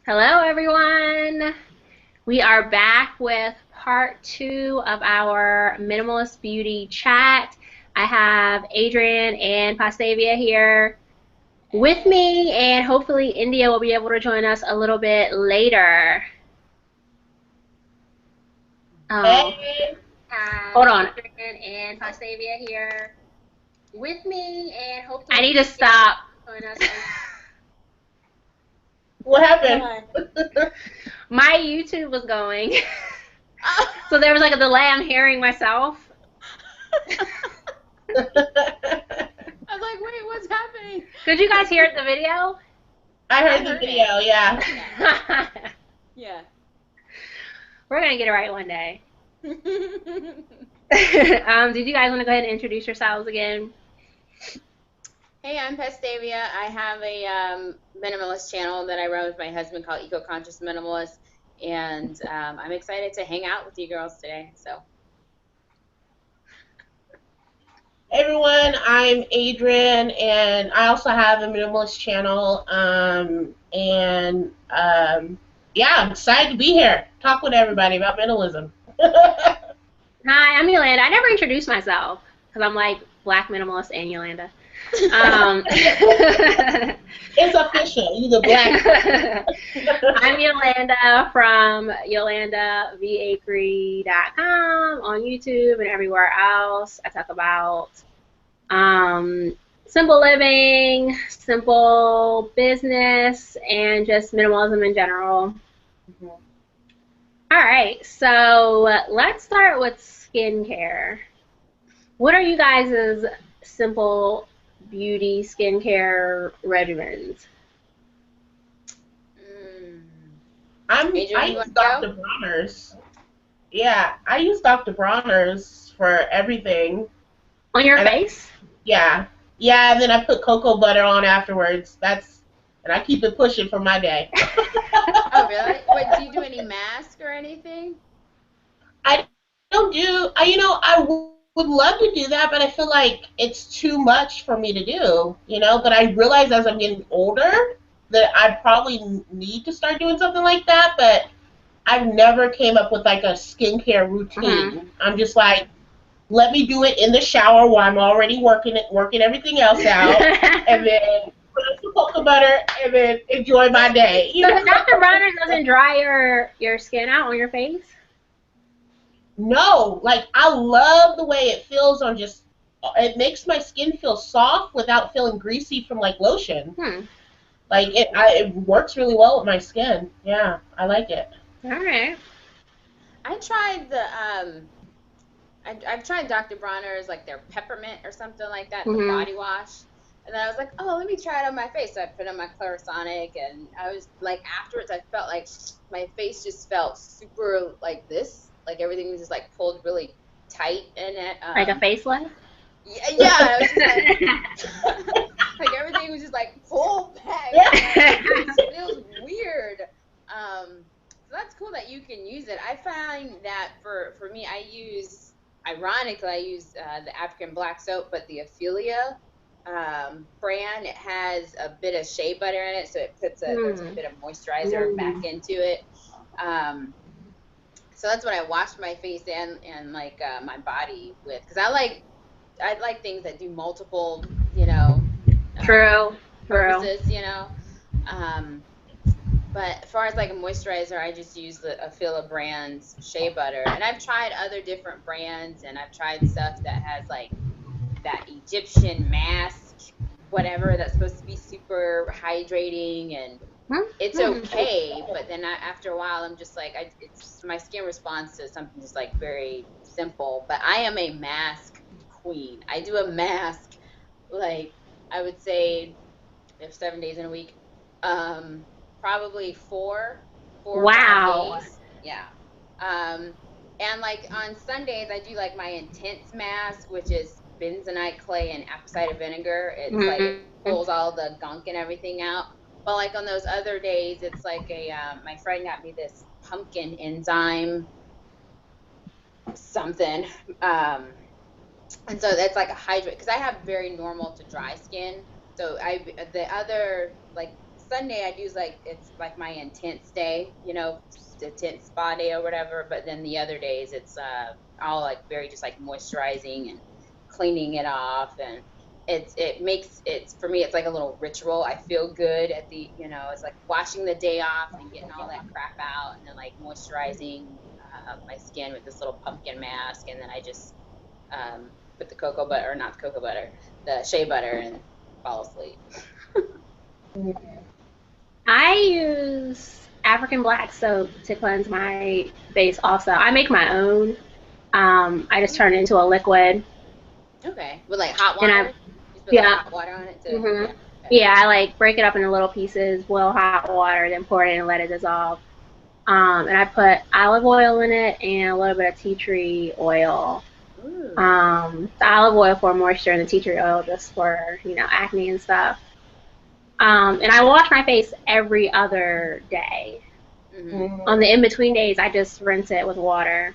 Hello, everyone. We are back with part two of our Minimalist Beauty chat. I have Adrienne and Pastaveia here with Hey, me, and hopefully India will be able to join us a little bit later. Oh, Hey, hold on. Adrienne and Pastaveia here with me, and hopefully I need to stop. Join us. what happened? why? My YouTube was going, Oh. so there was like a delay. I'm hearing myself. I was like, wait, what's happening? Could you guys hear the video? I I heard the heard it. video, yeah. Yeah. Yeah. We're gonna get it right one day. Hey, Did you guys want to go ahead and introduce yourselves again? I'm Pastaveia. I have a minimalist channel that I run with my husband called Eco Conscious Minimalist, and I'm excited to hang out with you girls today. So, Hey everyone, I'm Adrienne, and I also have a minimalist channel. Yeah, I'm excited to be here. Talk with everybody about minimalism. Hi, I'm Yolanda. I never introduced myself because I'm like Black Minimalist and Yolanda. Um, It's official. You're the black. I'm Yolanda from YolandaVAcre.com on YouTube and everywhere else. I talk about simple living, simple business, and just minimalism in general. All right, so let's start with skincare. What are you guys' simple beauty skincare regimens? mm. I Adrienne, you use want to go? Dr. Bronner's. Yeah, I use Dr. Bronner's for everything. On your And face? yeah. Yeah, and then I put cocoa butter on afterwards. And I keep it pushing for my day. Oh, really? Wait, do you do any mask or anything? I don't do, would love to do that, but I feel like it's too much for me to do. But I realize as I'm getting older that I probably need to start doing something like that, but I've never came up with like a skincare Mm-hmm. routine. I'm just like, let me do it in the shower while I'm already working everything else out, and then put on some cocoa butter, and then enjoy my day. So the Dr. Bronner doesn't dry your skin out on your face? No, like I love the way it feels on just. It makes my skin feel soft without feeling greasy from like lotion. Hmm. Like it works really well with my skin. Yeah, I like it. All right. I tried the I've tried Dr. Bronner's, like their peppermint or something like that, the Mm-hmm. body wash. And then I was like, oh, let me try it on my face. So I put it on my Clarisonic, and I was like, afterwards, I felt like my face just felt super like this. Like everything was just like pulled really tight in it. Like a facelift? Yeah, it was just like, like everything was just like pulled back. It feels weird. So that's cool that you can use it. I find that for me, ironically, I use the African black soap, but the Ophelia brand, it has a bit of shea butter in it, so it puts there's a Hmm. bit of moisturizer back into it. Um, so that's what I wash my face and like my body with, because I like things that do multiple, um, True. True. purposes. Um, but as far as like a moisturizer, I just use the Afila brand's shea butter. And I've tried other different brands, and I've tried stuff that has like that Egyptian mask, whatever, that's supposed to be super hydrating, and it's Hmm. okay. But then after a while, I'm just like, it's my skin responds to something just like very simple. But I am a mask queen. I do a mask like, I would say, if 7 days in a week, um, probably 4 or 5 Wow. days. Yeah. Um, and like on Sundays, I do like my intense mask, which is bentonite clay and apple cider vinegar. It's like it Mm-hmm. pulls all the gunk and everything out. But like on those other days, it's like my friend got me this pumpkin enzyme something. Um, and so that's like a hydrate, because I have very normal to dry skin. So the other like Sunday I'd use like, it's like my intense day, you know, intense spa day or whatever. But then the other days it's all like very just like moisturizing and cleaning it off, and it's for me it's like a little ritual. I feel good at the, you know, it's like washing the day off and getting all that crap out, and then like moisturizing my skin with this little pumpkin mask, and then I just put the cocoa butter, or not the cocoa butter, the shea butter, and fall asleep. I use African black soap to cleanse my face also. I make my own. I just turn it into a liquid. Okay, with like hot And water. You put like hot water on it too. Mhm. Yeah. Okay. Yeah, I like break it up into little pieces, boil hot water, then pour it in and let it dissolve. And I put olive oil in it and a little bit of tea tree oil. Ooh. The olive oil for moisture and the tea tree oil just for, you know, acne and stuff. And I wash my face every other day. Mm-hmm. On the in-between days, I just rinse it with water.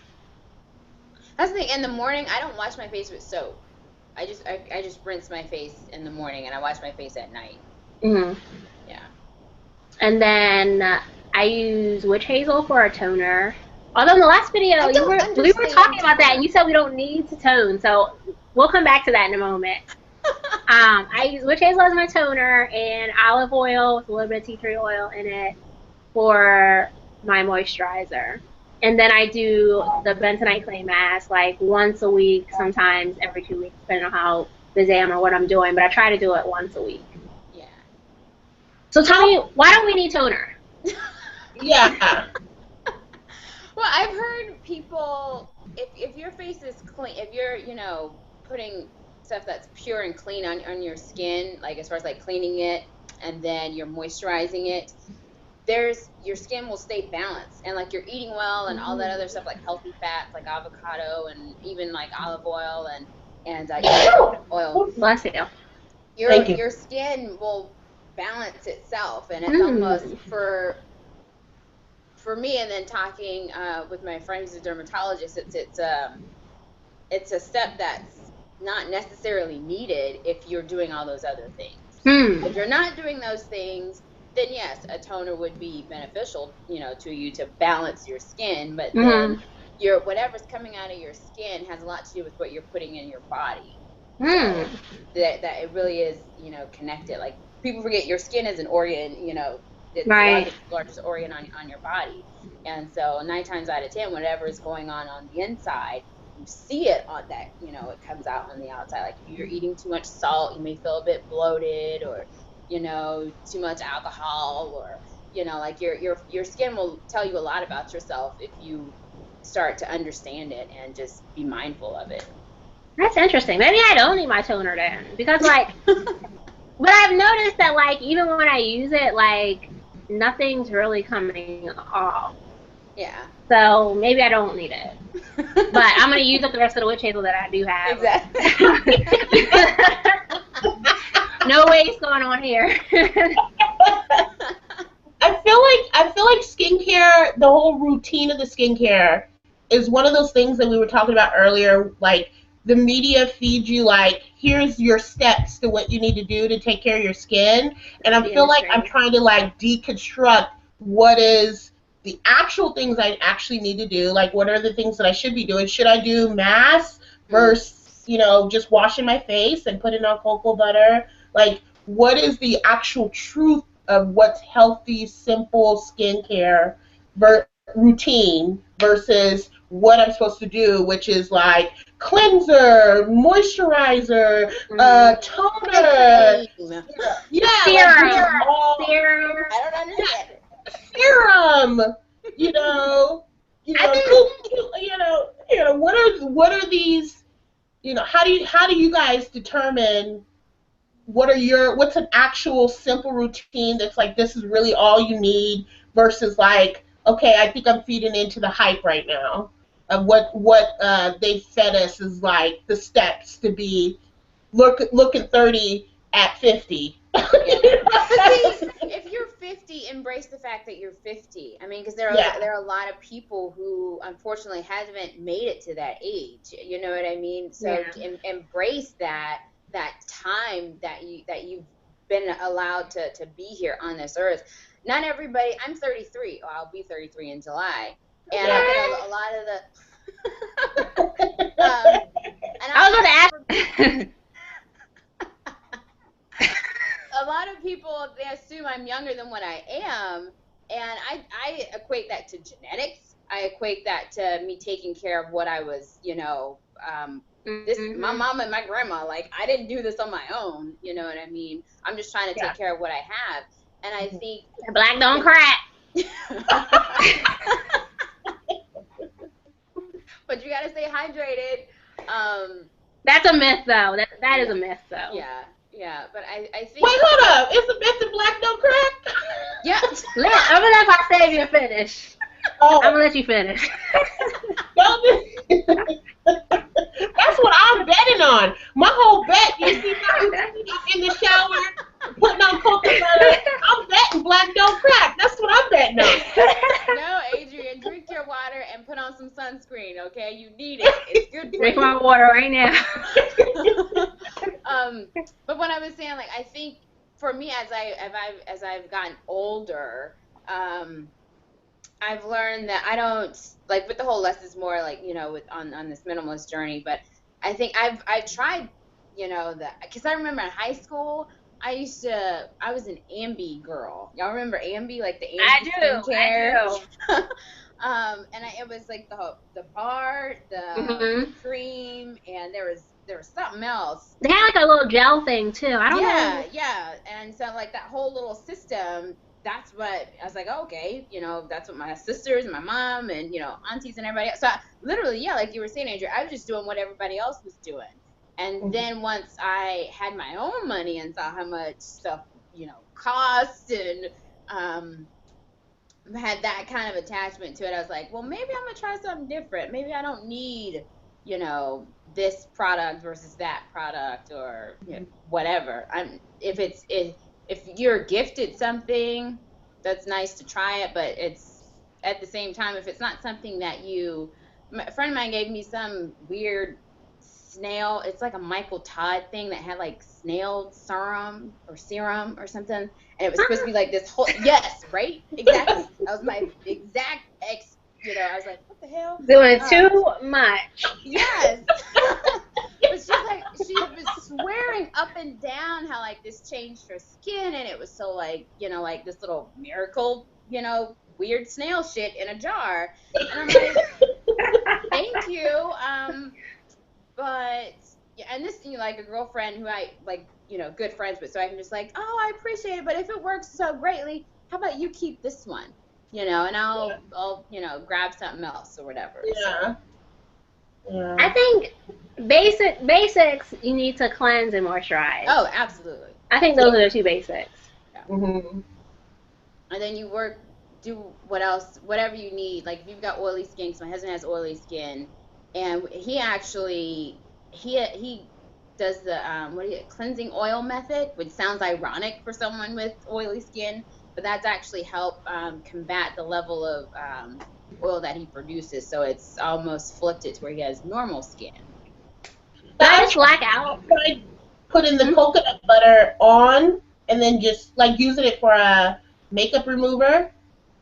That's the thing. In the morning, I don't wash my face with soap. I just rinse my face in the morning, and I wash my face at night. Hmm. Yeah. And then I use witch hazel for a toner. Although in the last video we were talking about that, and you said we don't need to tone, so we'll come back to that in a moment. I use witch hazel as my toner and olive oil with a little bit of tea tree oil in it for my moisturizer. And then I do the bentonite clay mask like once a week, sometimes every 2 weeks, depending on how busy I am or what I'm doing. But I try to do it once a week. Yeah. So tell me, why don't we need toner? Yeah. Well, I've heard people, if your face is clean, if you're, you know, putting stuff that's pure and clean on your skin, like as far as like cleaning it, and then you're moisturizing it, your skin will stay balanced, and like you're eating well and all that other stuff, like healthy fats like avocado and even like olive oil and oil. Bless you. Your skin will balance itself, and it's almost for me. And then talking with my friend who's a dermatologist, it's a step that's not necessarily needed if you're doing all those other things. If you're not doing those things, then yes, a toner would be beneficial, you know, to you to balance your skin. But then whatever's coming out of your skin has a lot to do with what you're putting in your body. So that it really is, you know, connected. Like people forget your skin is an organ, you know, it's the largest organ on your body. And so 9 times out of 10, whatever is going on the inside, you see it on that, you know, it comes out on the outside. Like if you're eating too much salt, you may feel a bit bloated, or, you know, too much alcohol, or, you know, like your skin will tell you a lot about yourself if you start to understand it and just be mindful of it. That's interesting. Maybe I don't need my toner then, because like, but I've noticed that like even when I use it, like nothing's really coming off. Yeah. So maybe I don't need it. But I'm gonna use up the rest of the witch hazel that I do have. Exactly. No waste going on here. I feel like skincare, the whole routine of the skincare is one of those things that we were talking about earlier. Like the media feeds you like, here's your steps to what you need to do to take care of your skin, and I feel like I'm trying to like deconstruct what is the actual things I actually need to do. Like what are the things that I should be doing? Should I do masks versus, you know, just washing my face and putting on cocoa butter? Like what is the actual truth of what's healthy, simple skincare routine versus what I'm supposed to do, which is like cleanser, moisturizer, toner, serum. I don't understand it. Serum, you know, what are these, you know, how do you guys determine what's an actual simple routine that's like this is really all you need versus like, okay, I think I'm feeding into the hype right now of what they fed us is like the steps to be looking 30 at 50. But see, if you're 50, embrace the fact that you're 50. I mean, because there are a lot of people who unfortunately haven't made it to that age. You know what I mean? So embrace that time that you've been allowed to be here on this earth. Not everybody. I'm 33. Oh, I'll be 33 in July, and I think a lot of the. And I was going to ask. A lot of people, they assume I'm younger than what I am, and I equate that to genetics. I equate that to me taking care of what I was, you know, my mom and my grandma, like, I didn't do this on my own, you know what I mean? I'm just trying to take care of what I have, and I think... Black don't crack. But you gotta stay hydrated. That's a myth, though. That is a myth, though. Yeah, but I think... Wait, hold up. Is the myth that black don't crack? Yeah. I'm going to let Pastaveia finish. Oh. I'm going to let you finish. That's what I'm betting on. My whole bet, you see me in the shower, putting on coconut butter. I'm betting black don't crack. That's what I'm betting on. No, Adrienne, drink your water and put on some sunscreen, okay? You need it. It's good for Drink you. my water right now. But what I was saying, like, I think for me, as I've gotten older, I've learned that I don't, like, with the whole less is more, like, you know, on this minimalist journey, but I think I've tried, you know, because I remember in high school, I was an Ambi girl. Y'all remember Ambi, like the Ambi skincare? I do. And it was like the bar, the cream, and there was something else. They had like a little gel thing too. I don't know. Yeah. And so like that whole little system, that's what I was like, oh, okay, you know, that's what my sisters and my mom and, you know, aunties and everybody else. So literally, yeah, like you were saying, Adrienne, I was just doing what everybody else was doing. And then once I had my own money and saw how much stuff, you know, cost and had that kind of attachment to it, I was like, well, maybe I'm going to try something different. Maybe I don't need, you know, this product versus that product or, you know, whatever. If you're gifted something, that's nice to try it, but it's at the same time, if it's not something that a friend of mine gave me some weird snail, it's like a Michael Todd thing that had like snail serum or something, and it was supposed to be like this whole, yes, right? Exactly. That was my exact you know, I was like, what the hell? Doing too much. Yes. But she's like, she was swearing up and down how like this changed her skin, and it was so like, you know, like this little miracle, you know, weird snail shit in a jar. And I'm like, thank you. But yeah, and this, you know, like a girlfriend who I like, you know, good friends with, so I can just like, oh, I appreciate it, but if it works so greatly, how about you keep this one, you know, and I'll you know, grab something else or whatever. Yeah. So. I think basics you need to cleanse and moisturize. Oh, absolutely. I think those are the two basics. Yeah. And then you do what else, whatever you need. Like if you've got oily skin, because my husband has oily skin, and he actually he does the cleansing oil method, which sounds ironic for someone with oily skin, but that's actually helped combat the level of oil that he produces, so it's almost flipped it to where he has normal skin. I just black out. Putting the coconut butter on and then just like using it for a makeup remover.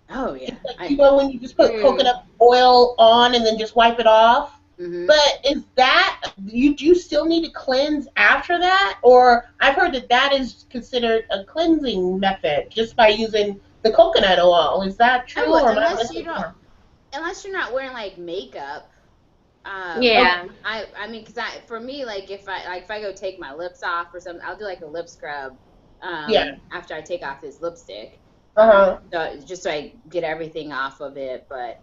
Oh yeah. Like, you know when you just put coconut oil on and then just wipe it off. But is that you still need to cleanse after that? Or I've heard that is considered a cleansing method just by using the coconut oil. Is that true? Or unless you're not wearing like makeup. Yeah. I mean, because for me, like if I go take my lips off or something, I'll do like a lip scrub. After I take off this lipstick. So just so I get everything off of it, but.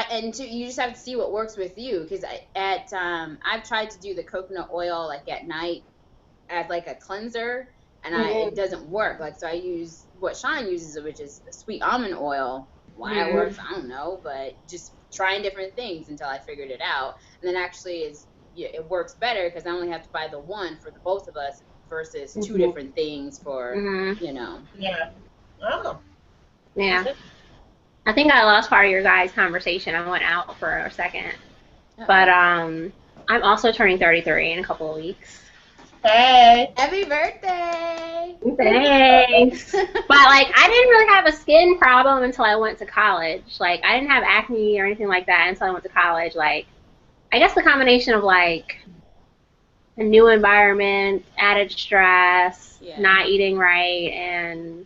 You just have to see what works with you, because I've tried to do the coconut oil like at night as like a cleanser, and it doesn't work. Like, so I use what Sean uses, which is sweet almond oil. Why it works, I don't know, but just trying different things until I figured it out. And then actually it works better because I only have to buy the one for the both of us versus two different things for you know. Yeah. Oh. Yeah. I think I lost part of your guys' conversation. I went out for a second. But I'm also turning 33 in a couple of weeks. Hey. Happy birthday! Thanks. But like I didn't really have a skin problem until I went to college. Like I didn't have acne or anything like that until I went to college. Like I guess the combination of like a new environment, added stress, Yeah. not eating right, and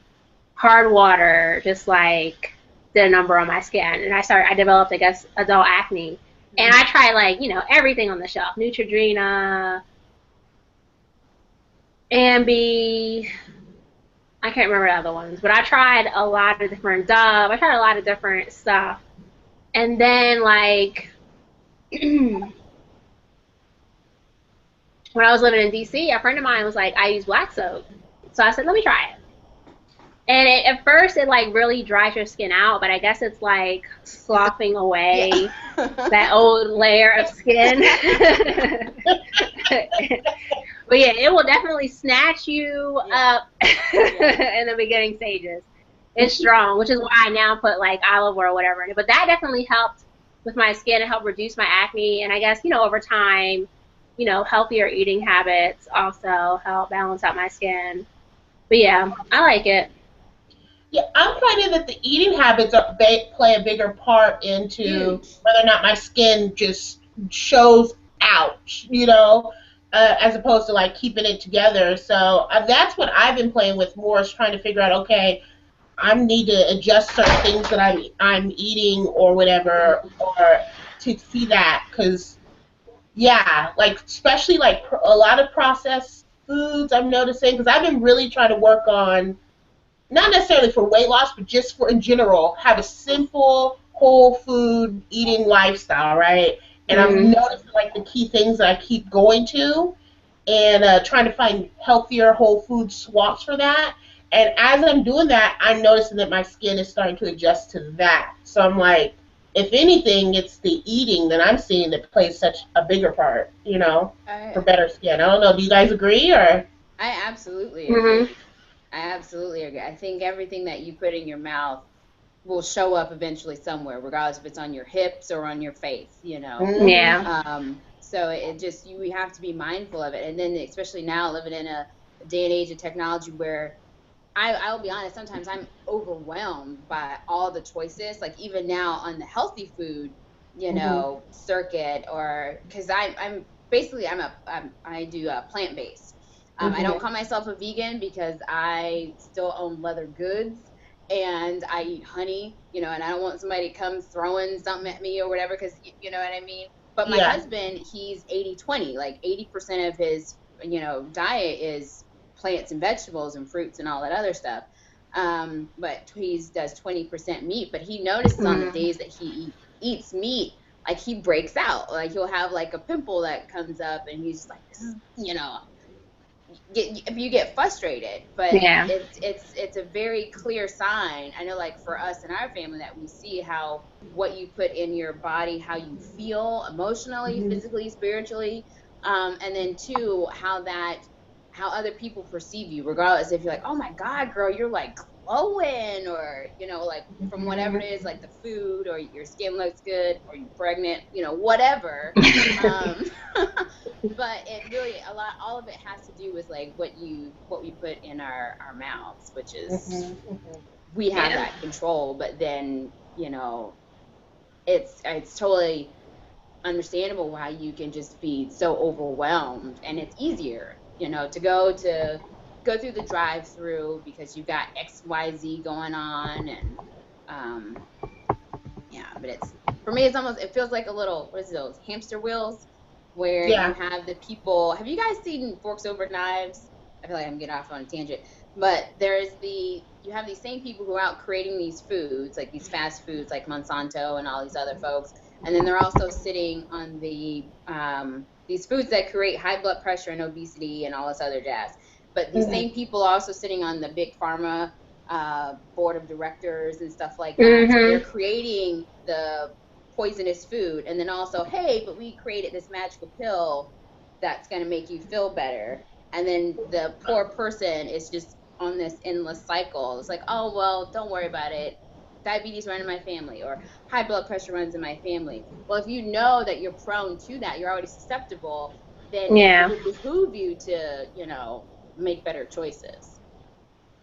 hard water just like did a number on my skin. And I developed, I guess, adult acne. And I tried like, everything on the shelf. Neutrogena, Ambi, I can't remember the other ones, but I tried a lot of different Dove. I tried a lot of different stuff. And then like when I was living in DC, a friend of mine was like, I use black soap. So I said, let me try it. And at first, it like really dries your skin out, but I guess it's like sloughing away that old layer of skin. But yeah, it will definitely snatch you up in the beginning stages. It's strong, which is why I now put like olive oil or whatever in it. But that definitely helped with my skin. It helped reduce my acne. And I guess, over time, healthier eating habits also help balance out my skin. But yeah, I like it. Yeah, I'm finding that the eating habits play a bigger part into Huge. whether or not my skin just shows out, as opposed to like keeping it together. So that's what I've been playing with more is trying to figure out, okay, I need to adjust certain things that I'm eating or whatever, or to see that, because yeah, like especially like a lot of processed foods I'm noticing, because I've been really trying to work on not necessarily for weight loss, but just for in general, have a simple whole food eating lifestyle, right? And I'm Mm. noticing like the key things that I keep going to, and trying to find healthier whole food swaps for that. And as I'm doing that, I'm noticing that my skin is starting to adjust to that. So I'm like, if anything, it's the eating that I'm seeing that plays such a bigger part, for I, better skin. I don't know. Do you guys agree or? I absolutely Hmm. agree. I absolutely agree. I think everything that you put in your mouth will show up eventually somewhere, regardless if it's on your hips or on your face, Mm-hmm. Yeah. So it just we have to be mindful of it, and then especially now living in a day and age of technology where I'll be honest, sometimes I'm overwhelmed by all the choices, like even now on the healthy food, Mm-hmm. circuit, or because I'm basically I do plant based. I don't Mm-hmm. call myself a vegan because I still own leather goods and I eat honey, and I don't want somebody to come throwing something at me or whatever because you know what I mean. But my Yeah. husband, he's 80/20, like 80% of his diet is plants and vegetables and fruits and all that other stuff. But he does 20% meat. But he notices on the Mm. days that eats meat, like he breaks out. Like he'll have like a pimple that comes up, and he's just like, this is, you get frustrated. But Yeah. it's a very clear sign. I know, like for us in our family, that we see how what you put in your body, how you feel emotionally, Mm-hmm. physically, spiritually, and then two, how other people perceive you, regardless if you're like, oh my God, girl, you're like glowing, or like from whatever it is, like the food, or your skin looks good, or you're pregnant, whatever. Um, but it really all of it has to do with like what we put in our mouths, which is Mm-hmm. we have Yeah. that control. But then it's totally understandable why you can just be so overwhelmed, and it's easier to go through the drive through because you got XYZ going on. And um yeah, but it's for me, it feels like a little, what is it, those hamster wheels where you Yeah. have the people. Have you guys seen Forks Over Knives? I feel like I'm getting off on a tangent, but you have these same people who are out creating these foods, like these fast foods, like Monsanto and all these other folks, and then they're also sitting on these foods that create high blood pressure and obesity and all this other jazz. But these Mm-hmm. same people are also sitting on the big pharma board of directors and stuff like that. So they're Hmm. creating the poisonous food, and then also, hey, but we created this magical pill that's going to make you feel better. And then the poor person is just on this endless cycle. It's like, oh, well, don't worry about it. Diabetes runs in my family, or high blood pressure runs in my family. Well, if you know that you're prone to that, you're already susceptible. then it would behoove you to, make better choices.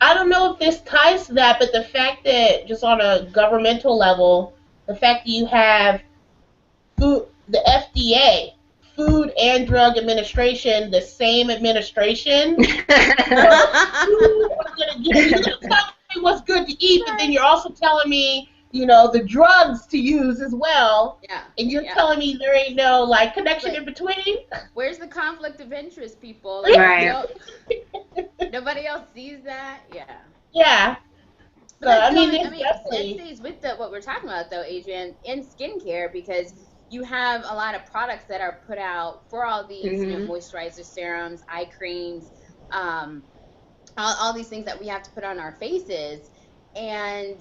I don't know if this ties to that, but the fact that just on a governmental level, the fact that you have food, the FDA, Food and Drug Administration, the same administration. You're gonna tell me what's good to eat, but then you're also telling me, the drugs to use as well. Yeah. And you're telling me there ain't no connection in between. Where's the conflict of interest, people? Right. Nobody else sees that. Yeah. Yeah. But So that stays with what we're talking about, though, Adrienne, in skincare, because you have a lot of products that are put out for all these moisturizer serums, eye creams, all these things that we have to put on our faces, and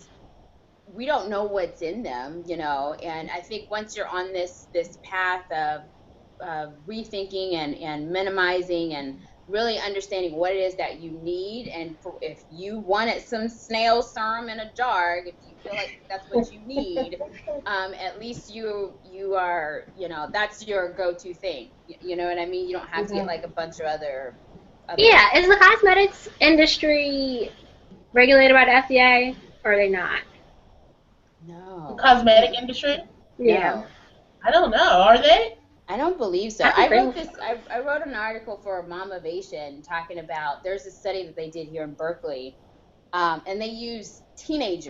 we don't know what's in them, and I think once you're on this path of rethinking and minimizing and really understanding what it is that you need, and if you wanted some snail serum in a jar, if you feel like that's what you need, at least you are, that's your go-to thing. You know what I mean? You don't have to get a bunch of other. Yeah, is the cosmetics industry regulated by the FDA, or are they not? No. The cosmetic industry? Yeah. No. I don't know. Are they? I don't believe so. I wrote an article for Mamavation talking about, there's a study that they did here in Berkeley, and they used teenage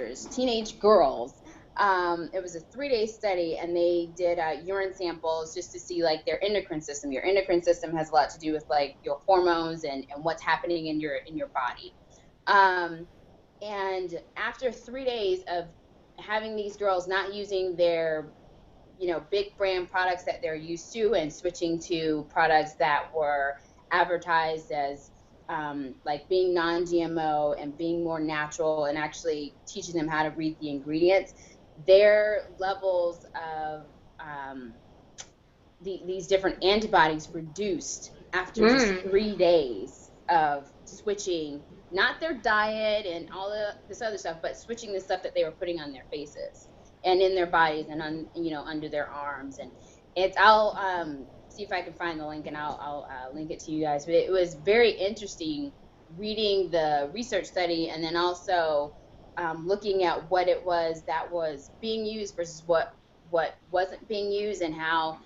girls. It was a 3-day study, and they did urine samples just to see their endocrine system. Your endocrine system has a lot to do with your hormones and what's happening in your body. And after 3 days of having these girls not using their big brand products that they're used to and switching to products that were advertised as being non-GMO and being more natural and actually teaching them how to read the ingredients, their levels of these different antibodies reduced after just 3 days of switching, not their diet and all this other stuff, but switching the stuff that they were putting on their faces and in their bodies and under their arms. And I'll see if I can find the link, and I'll link it to you guys. But it was very interesting reading the research study, and then also looking at what it was that was being used versus what wasn't being used, and how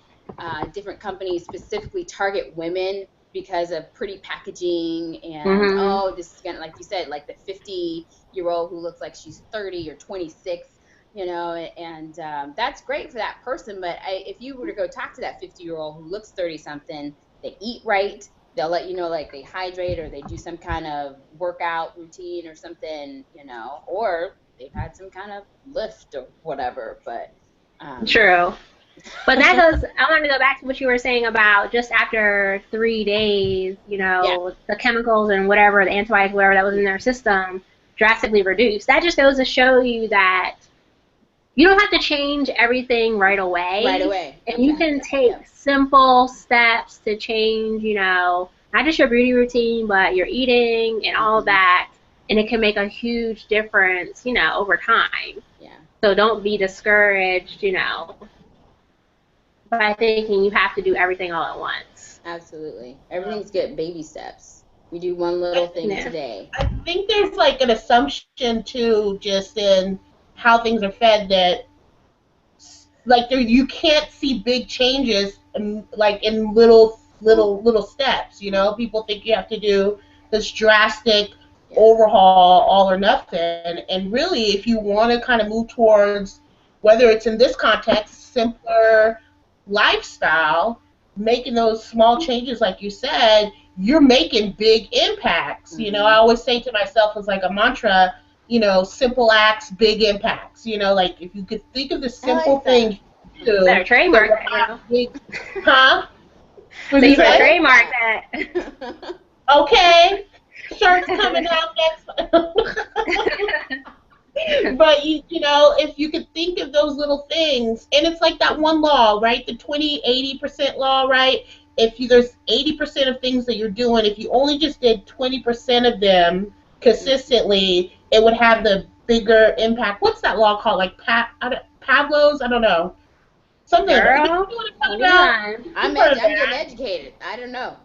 different companies specifically target women because of pretty packaging and this is gonna, like you said, the 50-year-old who looks like she's 30 or 26. And that's great for that person. But if you were to go talk to that 50-year-old who looks 30-something, they eat right, they'll let you know, they hydrate or they do some kind of workout routine or something, or they've had some kind of lift or whatever. But True. But that goes, I want to go back to what you were saying about just after 3 days, the chemicals and whatever, the antibiotics, whatever that was in their system drastically reduced. That just goes to show you that you don't have to change everything right away. And you can take simple steps to change, not just your beauty routine, but your eating and all of that. And it can make a huge difference, over time. Yeah. So don't be discouraged, by thinking you have to do everything all at once. Absolutely. Everything's good. Baby steps. We do one little thing today. I think there's an assumption too, just in how things are fed, that you can't see big changes in little steps. People think you have to do this drastic overhaul all or nothing. And really, if you want to kind of move towards, whether it's in this context, simpler lifestyle, making those small changes, like you said, you're making big impacts. I always say to myself as a mantra, simple acts, big impacts. If you could think of the simple things you do. Better trademark that. Huh? So you better trademark that. Okay. Shirt's coming out next. But if you could think of those little things, and it's like that one law, right? The 20-80% law, right? There's 80% of things that you're doing, if you only just did 20% of them consistently, it would have the bigger impact. What's that law called? Pavlov's? I don't know. Something like that. Girl, You know what I'm talking you about? lying. I'm You've heard getting that. educated. I don't know.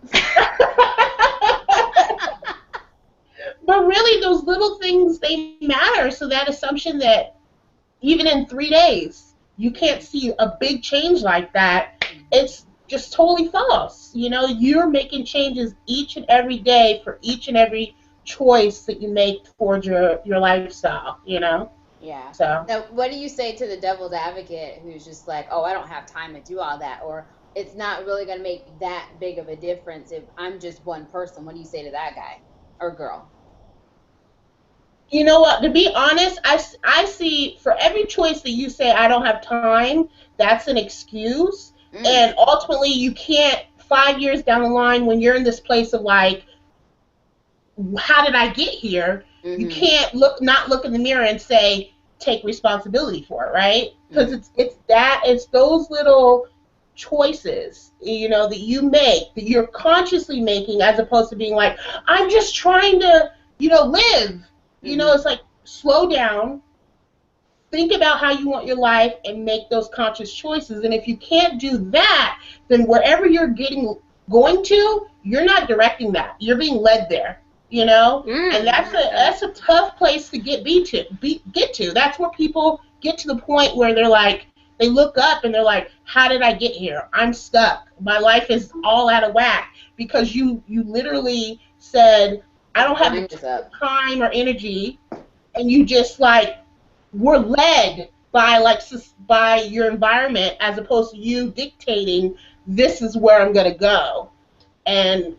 But really, those little things, they matter. So that assumption that even in 3 days, you can't see a big change like that, it's just totally false. You know, you're making changes each and every day for each and every choice that you make towards your lifestyle, you know? Yeah. So. Now, what do you say to the devil's advocate who's just like, oh, I don't have time to do all that, or it's not really going to make that big of a difference if I'm just one person? What do you say to that guy or girl? You know what? To be honest, I see for every choice that you say I don't have time, that's an excuse. And ultimately, you can't, 5 years down the line, when you're in this place of like, how did I get here? You can't not look in the mirror and say, take responsibility for it, right? Because it's those little choices, you know, that you make, that you're consciously making, as opposed to being like, I'm just trying to, you know, live. You know, it's like, slow down, think about how you want your life, and make those conscious choices. And if you can't do that, then wherever you're going to, you're not directing that. You're being led there. You know, and that's a tough place to get to. That's where people get to the point where they're like, they look up and they're like, how did I get here? I'm stuck. My life is all out of whack because you literally said, I don't have the time or energy, and you just like were led by your environment, as opposed to you dictating, this is where I'm gonna go. And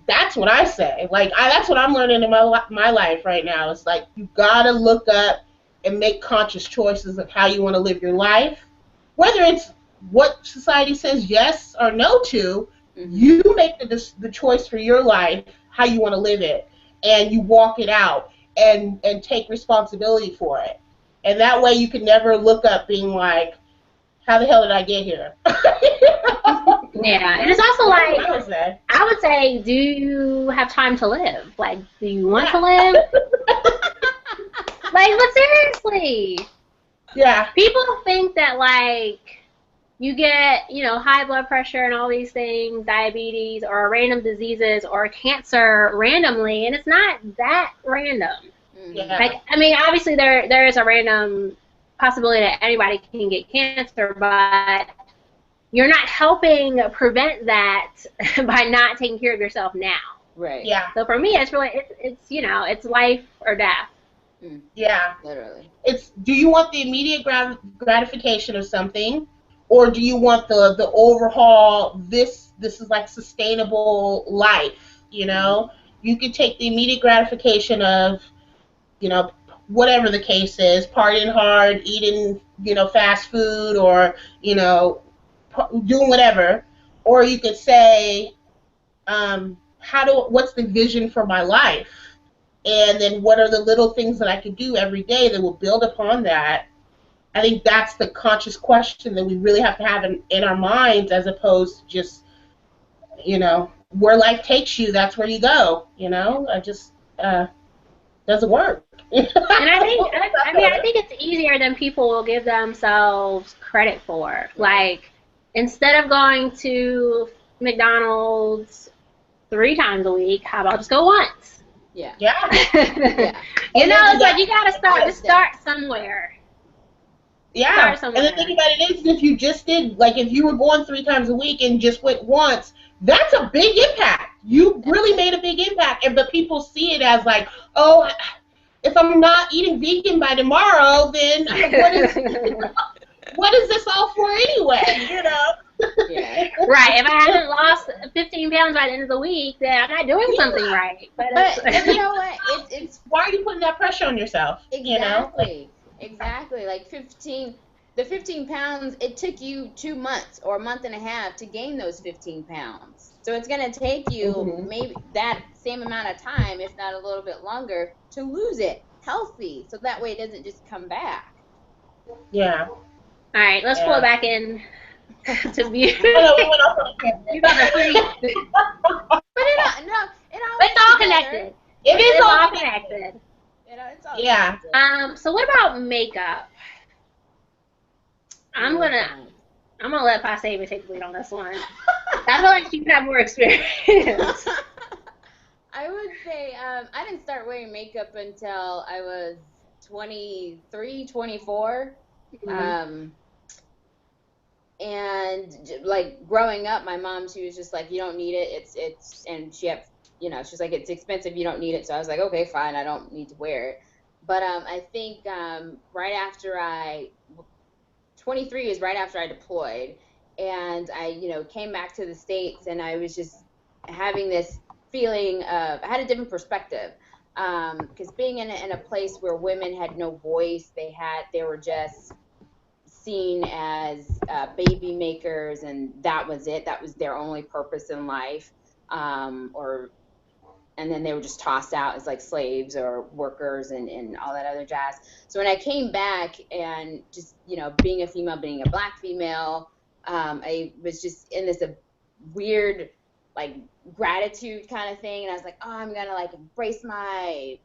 that's what I say. Like, that's what I'm learning in my life right now. It's like, you gotta look up and make conscious choices of how you want to live your life, whether it's what society says yes or no to. You make the choice for your life, how you want to live it, and you walk it out and take responsibility for it. And that way, you can never look up being like, how the hell did I get here? Yeah, and it's also like, I would say, do you have time to live? Like, do you want to live? Like, but seriously. Yeah. People think that, like, you get, you know, high blood pressure and all these things, diabetes, or random diseases, or cancer randomly, and it's not that random. Yeah. Like, I mean, obviously there is a random possibility that anybody can get cancer, but you're not helping prevent that by not taking care of yourself now. Right. Yeah. So for me, it's really, it's you know, it's life or death. Yeah. Literally. It's, do you want the immediate gratification of something, or do you want the overhaul, this is like sustainable life, you know? You can take the immediate gratification of, you know, whatever the case is, partying hard, eating, you know, fast food, or, you know, doing whatever, or you could say, what's the vision for my life, and then what are the little things that I can do every day that will build upon that. I think that's the conscious question that we really have to have in our minds, as opposed to just, you know, where life takes you, that's where you go. You know, doesn't work. And I think it's easier than people will give themselves credit for. Like, instead of going to McDonald's 3 times a week, how about just go once? Yeah. Yeah. You know, it's like, you gotta start somewhere. Yeah. And the thing about it is, if you just did, like, if you were going 3 times a week and just went once, that's a big impact. You really made a big impact. But people see it as like, oh, if I'm not eating vegan by tomorrow, then what is this all for anyway? You know? Yeah. Right. If I haven't lost 15 pounds by the end of the week, then I'm not doing something right. But you know what? It's why are you putting that pressure on yourself? Exactly. You know? Exactly. Like 15 pounds, it took you 2 months or a month and a half to gain those 15 pounds. So it's going to take you maybe that same amount of time, if not a little bit longer, to lose it healthy. So that way it doesn't just come back. Yeah. All right, let's pull it back in to beauty. We went off on a tangent. You guys are free. But it's all connected. It is all connected. You know, it's all connected. So what about makeup? I'm I'm gonna let Pastaveia take the lead on this one. I feel like she's had more experience. I would say I didn't start wearing makeup until I was 23, 24. Mm-hmm. And like growing up, my mom, she was just like, you don't need it. And she had, she's like, it's expensive. You don't need it. So I was like, okay, fine. I don't need to wear it. But I think right after 23 is right after I deployed, and I, came back to the States, and I was just having this feeling of, I had a different perspective. Because being in a place where women had no voice, they were just seen as baby makers, and that was it. That was their only purpose in life. And then they were just tossed out as like slaves or workers and all that other jazz. So when I came back and just, being a female, being a Black female, I was just in this weird, like, gratitude kind of thing. And I was like, oh, I'm going to like embrace my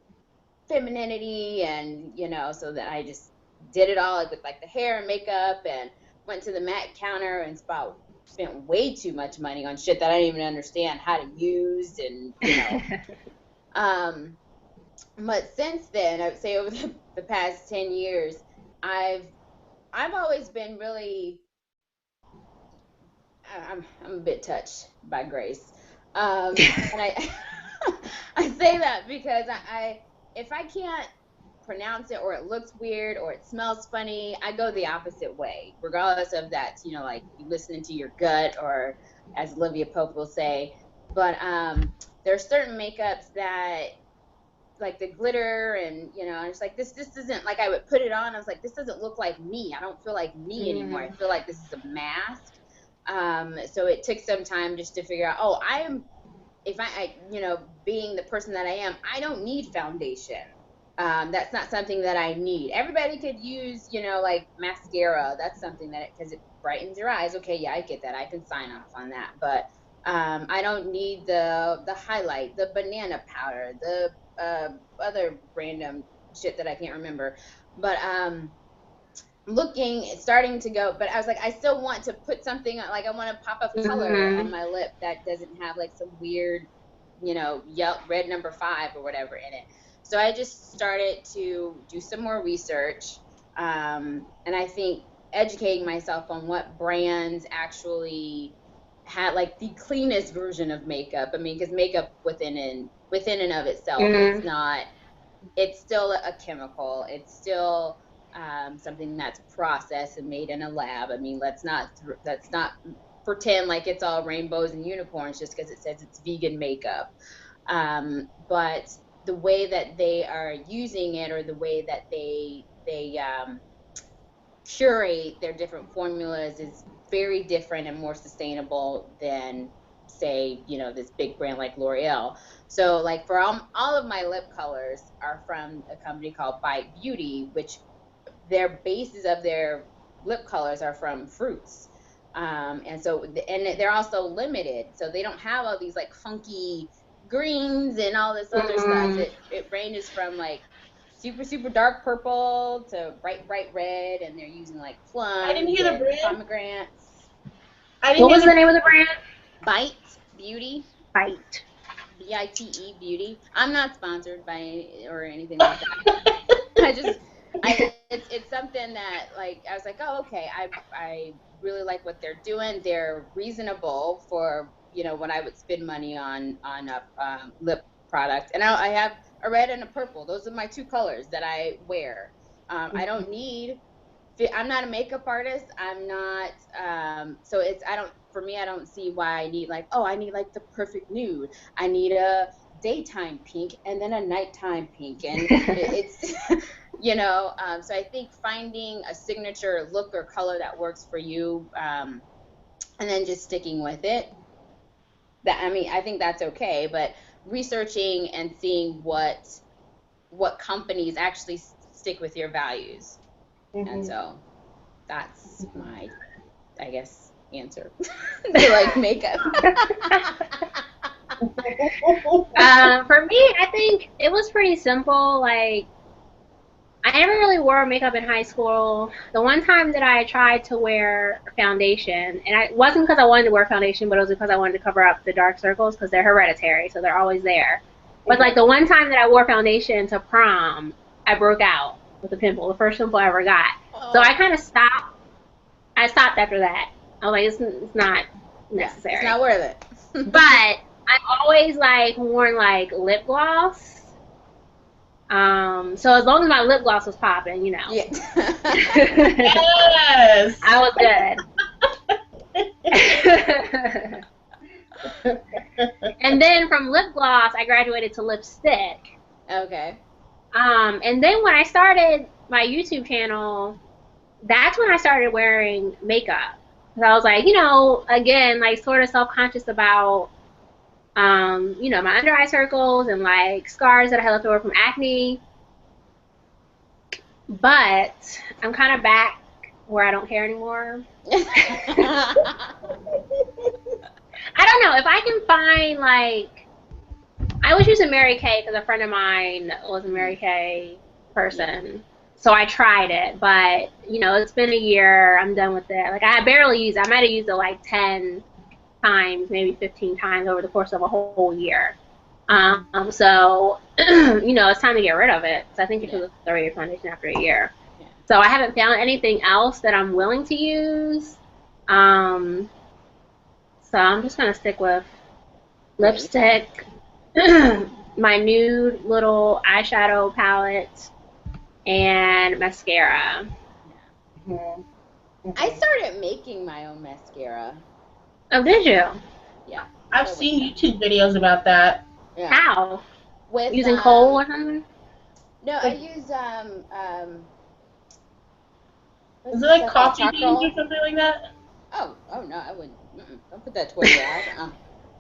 femininity. And, so that I just did it all like, with like the hair and makeup, and went to the Met counter and spent way too much money on shit that I didn't even understand how to use, and but since then, I would say over the past 10 years, I've always been really, I'm a bit touched by grace, and I I say that because if I can't pronounce it, or it looks weird, or it smells funny, I go the opposite way, regardless of that, like you listening to your gut, or as Olivia Pope will say. But there are certain makeups that, like the glitter, and it's like this isn't like, I would put it on, I was like, this doesn't look like me. I don't feel like me anymore. I feel like this is a mask. So it took some time just to figure out, if I being the person that I am, I don't need foundation. That's not something that I need. Everybody could use, like mascara. That's something because it brightens your eyes. Okay, yeah, I get that. I can sign off on that. But I don't need the highlight, the banana powder, the other random shit that I can't remember. But starting to go, but I was like, I still want to put something, like I want to pop of color on my lip that doesn't have like some weird, red number 5 or whatever in it. So I just started to do some more research, and I think educating myself on what brands actually had like the cleanest version of makeup. I mean, because makeup within and of itself, it's still a chemical. It's still something that's processed and made in a lab. I mean, let's not pretend like it's all rainbows and unicorns just because it says it's vegan makeup. But the way that they are using it, or the way that they curate their different formulas, is very different and more sustainable than, say, this big brand like L'Oreal. So like for all of my lip colors are from a company called Bite Beauty, which their bases of their lip colors are from fruits. And they're also limited. So they don't have all these like funky greens and all this other stuff. It ranges from like super, super dark purple to bright, bright red, and they're using like plums. I didn't hear the brand. Pomegranates. What was the name of the brand? Bite Beauty. Bite. BITE Beauty. I'm not sponsored by or anything like that. It's something that, like, I was like, oh, okay, I really like what they're doing. They're reasonable for, what I would spend money on a lip product. And I have a red and a purple. Those are my 2 colors that I wear. I don't need, I'm not a makeup artist. I'm not, so for me, I don't see why I need I need like the perfect nude. I need a daytime pink and then a nighttime pink. And it's, so I think finding a signature look or color that works for you, and then just sticking with it, I think that's okay. But researching and seeing what companies actually stick with your values. And so that's my, I guess, answer to like makeup. For me, I think it was pretty simple. Like, I never really wore makeup in high school. The one time that I tried to wear foundation, and it wasn't because I wanted to wear foundation, but it was because I wanted to cover up the dark circles because they're hereditary, so they're always there. But like the one time that I wore foundation to prom, I broke out with a pimple, the first pimple I ever got. So I kind of stopped. I stopped after that. I was like, it's not necessary. It's not worth it. But I've always like worn like lip gloss. So as long as my lip gloss was popping, you know. Yeah. Yes. I was good. And then from lip gloss, I graduated to lipstick. Okay. And then when I started my YouTube channel, that's when I started wearing makeup. Because I was like, you know, again, like sort of self-conscious about, you know, my under eye circles and like scars that I had left over from acne. But I'm kind of back where I don't care anymore. I don't know if I can find like, I was using Mary Kay because a friend of mine was a Mary Kay person. So I tried it, but you know, it's been a year. I'm done with it. Like I barely use it. I might have used it like 10 times, maybe 15 times over the course of a whole year. So, you know, it's time to get rid of it. So I think you should throw your foundation after a year. Yeah. So I haven't found anything else that I'm willing to use. So I'm just going to stick with lipstick, my nude little eyeshadow palette, and mascara. I started making my own mascara. Oh, did you? Yeah. I've seen YouTube videos about that. Yeah. How? With using coal or something? No, I use is it like coffee beans or something like that? Oh no, I wouldn't. Don't put that towards your eyes.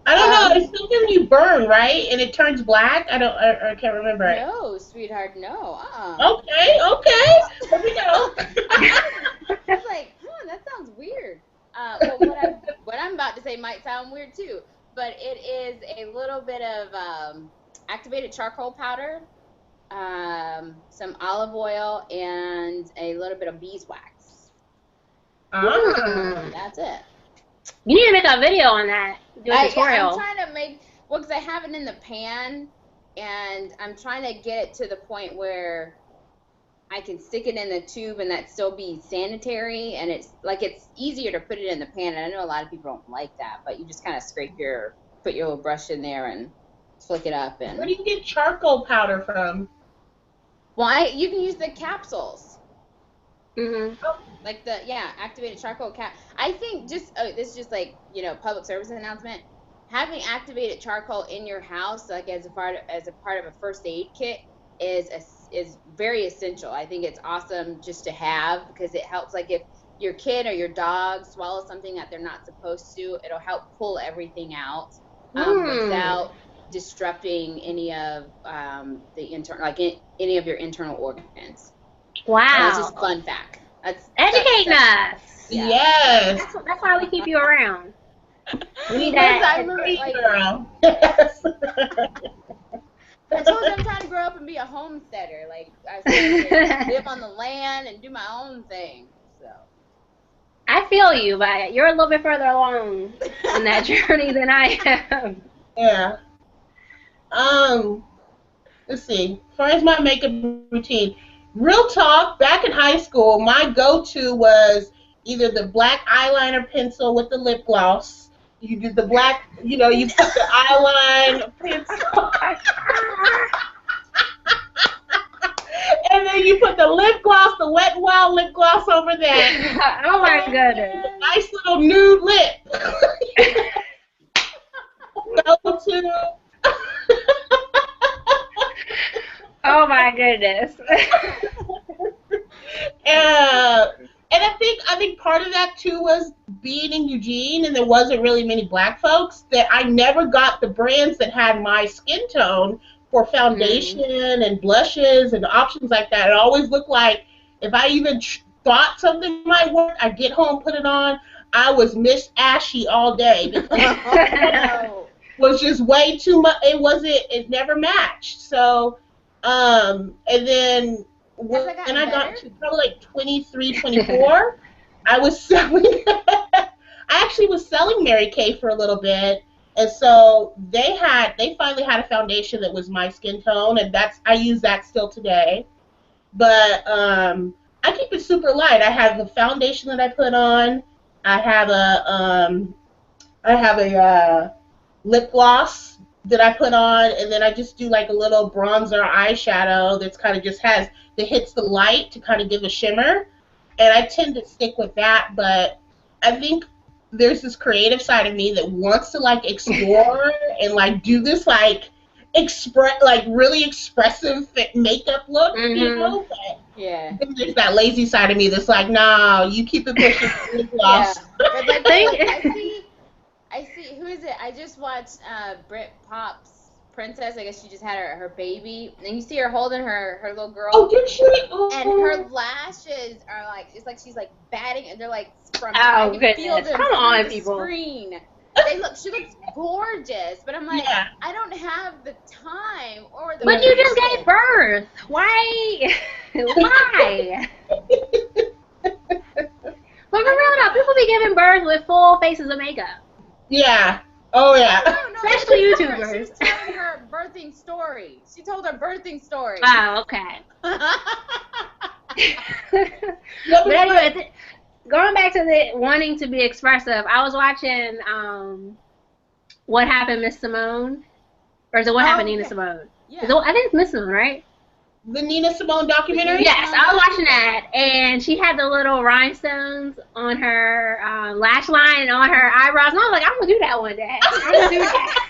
I don't know. It's something you burn, right? And it turns black. I can't remember it. No, sweetheart, no. Okay. Here we go. I was like, that sounds weird. Well, what I'm about to say might sound weird too, but it is a little bit of activated charcoal powder, some olive oil, and a little bit of beeswax. That's it. You need to make a video on that. Do a tutorial. I'm trying to make, because I have it in the pan, and I'm trying to get it to the point where I can stick it in the tube and that still be sanitary, and it's easier to put it in the pan, and I know a lot of people don't like that, but you just kind of put your little brush in there and flick it up. And where do you get charcoal powder from? Well, you can use the capsules. Mm-hmm. Like activated charcoal cap. I think this is just like, you know, public service announcement. Having activated charcoal in your house, like as a part of a first aid kit, is very essential. I think it's awesome just to have, because it helps, like if your kid or your dog swallows something that they're not supposed to, it'll help pull everything out without disrupting any of any of your internal organs. Wow. That's just a fun fact. Educating us. Yeah. Yes. That's why we keep you around. We need that. Girl. Yes. I told you I'm trying to grow up and be a homesteader. Like, I live on the land and do my own thing. So. I feel you, but you're a little bit further along in that journey than I am. Yeah. Let's see. As far as my makeup routine, real talk, back in high school, my go-to was either the black eyeliner pencil with the lip gloss. You did the black, you know, you put the eyeliner pencil. And then you put the lip gloss, the Wet n Wild lip gloss over there. Oh my goodness. Nice little nude lip. Go-to. Oh my goodness. And I think part of that too was being in Eugene, and there wasn't really many black folks, that I never got the brands that had my skin tone for foundation and blushes and options like that. It always looked like if I even thought something might work, I'd get home, put it on. I was Miss Ashy all day because it was just way too much. It never matched. So, and then when that gotten I got better? to probably like 23, 24, I was selling. I actually was selling Mary Kay for a little bit, and so they finally had a foundation that was my skin tone, and I use that still today. But I keep it super light. I have the foundation that I put on. I have a lip gloss that I put on, and then I just do like a little bronzer eyeshadow that's kind of just that hits the light to kind of give a shimmer. And I tend to stick with that, but I think there's this creative side of me that wants to like explore and like do this like really expressive makeup look, But yeah. then there's that lazy side of me that's like, no, you keep it pushing lip gloss. Yeah. But like, I see. Who is it? I just watched Brit Pop's Princess. I guess she just had her baby, and you see her holding her little girl. Oh, did she? Oh. And her lashes are like, it's like she's like batting, and they're like from. Oh, I can feel goodness. them Come on, through the people. screen. She looks gorgeous, but I'm like, I don't have the time or the. But you just gave birth. Why? Why? But for real though, people be giving birth with full faces of makeup. Yeah. Oh yeah. No, especially YouTubers. She was telling her birthing story. She told her birthing story. Oh, okay. But anyway, going back to the wanting to be expressive, I was watching What Happened Miss Simone, or is it What Happened Nina Simone? Yeah. I think it's Miss Simone, right? The Nina Simone documentary? Yes, I was watching that, and she had the little rhinestones on her lash line and on her eyebrows, and I was like, I'm going to do that one day. I'm going to do that.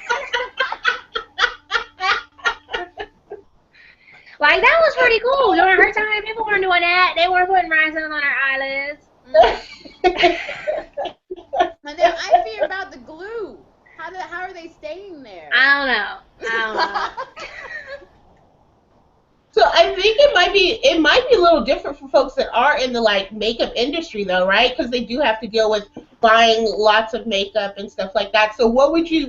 Like, that was pretty cool. During her time, people weren't doing that. They weren't putting rhinestones on their eyelids. And then I fear about the glue. How are they staying there? I don't know. So I think it might be a little different for folks that are in the like makeup industry though, right? Because they do have to deal with buying lots of makeup and stuff like that. So what would you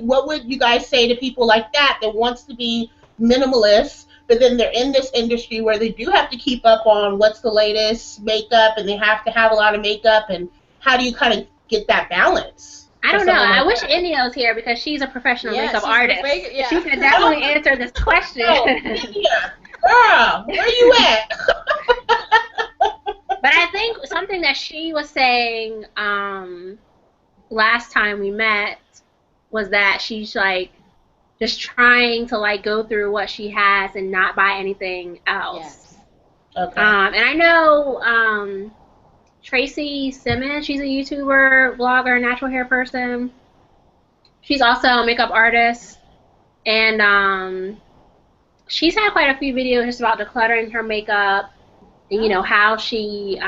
guys say to people like that wants to be minimalists, but then they're in this industry where they do have to keep up on what's the latest makeup and they have to have a lot of makeup, and how do you kind of get that balance? I don't know. I wish India was here because she's a professional makeup artist. She could definitely answer this question. Oh, India. Girl, where you at? But I think something that she was saying last time we met was that she's like just trying to like go through what she has and not buy anything else. Yes. Okay. And I know Tracy Simmons, she's a YouTuber, blogger, natural hair person. She's also a makeup artist, and she's had quite a few videos just about decluttering her makeup, and how she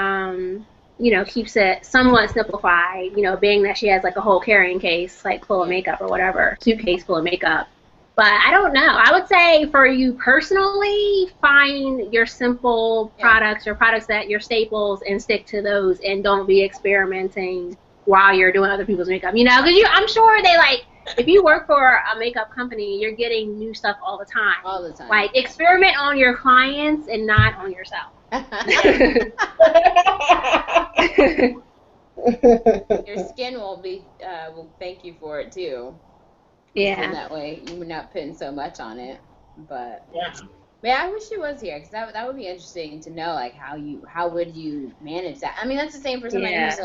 keeps it somewhat simplified, being that she has like a whole carrying case like full of makeup or whatever, suitcase full of makeup. But I don't know. I would say for you personally, find your simple products or products that your staples and stick to those, and don't be experimenting while you're doing other people's makeup. Because I'm sure they like, if you work for a makeup company, you're getting new stuff all the time. All the time. Like, experiment on your clients and not on yourself. Your skin will thank you for it too. Yeah. And that way you're not putting so much on it. But yeah, I wish she was here, because that would be interesting to know, like how would you manage that? I mean, that's the same for somebody who's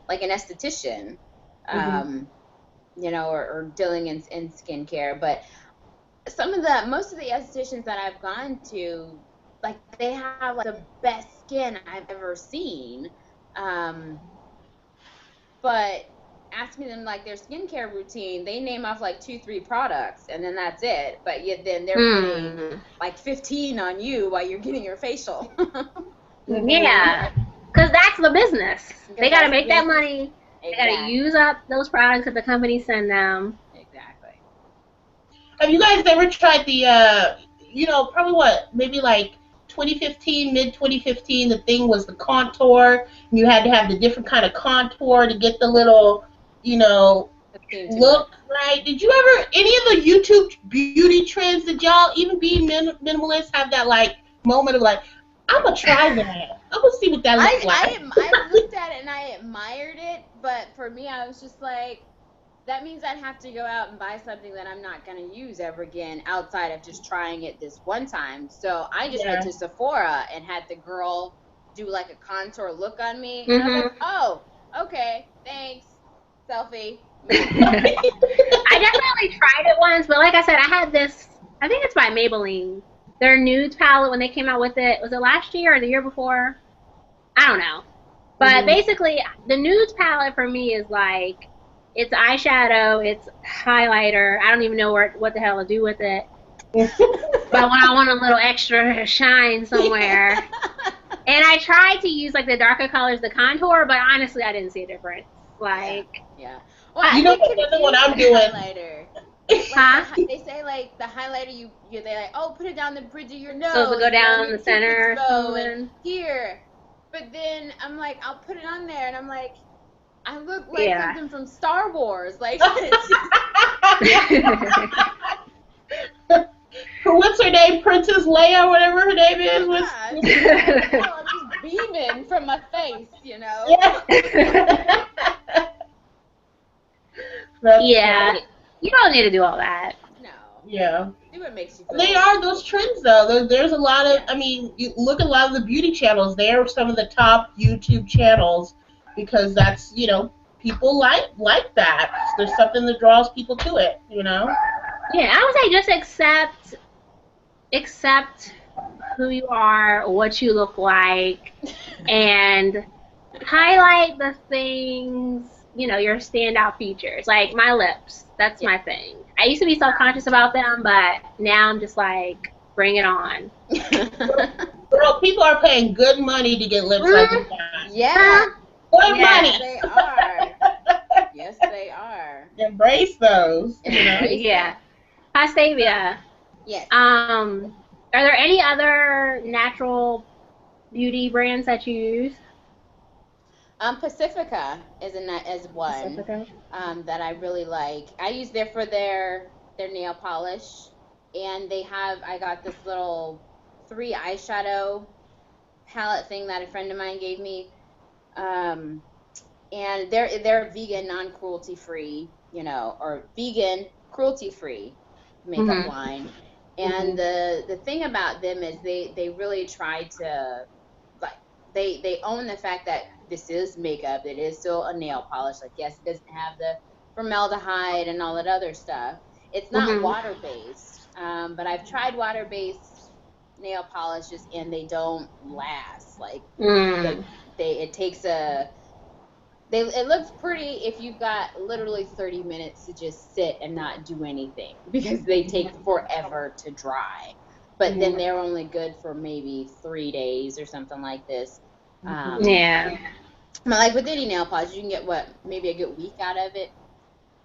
like an esthetician, or dealing in skincare. But most of the estheticians that I've gone to, like, they have like the best skin I've ever seen. But asking them like their skincare routine, they name off like 2-3 products, and then that's it. But yet then they're putting like 15 on you while you're getting your facial. Yeah, because that's the business. They got to make that money. They got to use up those products that the company send them. Exactly. Have you guys ever tried the, probably maybe like 2015, mid-2015, the thing was the contour. You had to have the different kind of contour to get the little, look right. Did you ever, any of the YouTube beauty trends, did y'all, even being minimalists, have that like moment of like, I'm gonna try that. I'm gonna see what that looks like. I looked at it and I admired it, but for me, I was just like, that means I'd have to go out and buy something that I'm not going to use ever again outside of just trying it this one time. So I just went to Sephora and had the girl do like a contour look on me. And I was like, oh, okay, thanks. Selfie. I definitely tried it once, but like I said, I had this, I think it's by Maybelline. Their nudes palette, when they came out with it, was it last year or the year before? I don't know. But basically, the nudes palette for me is like, it's eyeshadow, it's highlighter. I don't even know what the hell to do with it. But when I want a little extra shine somewhere. And I tried to use like the darker colors, the contour, but honestly, I didn't see a difference. Like, yeah. Well, you know what I'm doing? Highlighter. Huh? They say like the highlighter, they like, oh, put it down the bridge of your nose. So it'll go down the center. And here. But then I'm like, I'll put it on there, and I'm like, I look like something from Star Wars. Like, what's her name? Princess Leia, whatever her name is. I'm just beaming from my face, you know? Yeah. Yeah. You don't need to do all that. No. Yeah. Do what makes you feel. They are those trends, though. There's a lot of, I mean, you look at a lot of the beauty channels. They are some of the top YouTube channels because that's, you know, people like that. There's something that draws people to it, you know? Yeah, I would say just accept who you are, what you look like, and highlight the things, you know, your standout features. Like my lips, that's my thing. I used to be self-conscious about them, but now I'm just like, bring it on. Girl, people are paying good money to get lips like that. Yeah. Good money. Yes, they are. Yes, they are. Embrace those. You know? Yeah. Pastaveia. Yes. Are there any other natural beauty brands that you use? Pacifica is one that I really like. I use their nail polish, and I got this little 3 eyeshadow palette thing that a friend of mine gave me, and they're vegan, non-cruelty free, you know, or vegan cruelty free makeup line. And the thing about them is they really try to, like, they own the fact that this is makeup. It is still a nail polish. Like, yes, it doesn't have the formaldehyde and all that other stuff. It's not water-based, but I've tried water-based nail polishes, and they don't last. Like, it looks pretty if you've got literally 30 minutes to just sit and not do anything, because they take forever to dry. But then they're only good for maybe 3 days or something like this. But like with any nail polish, you can get maybe a good week out of it,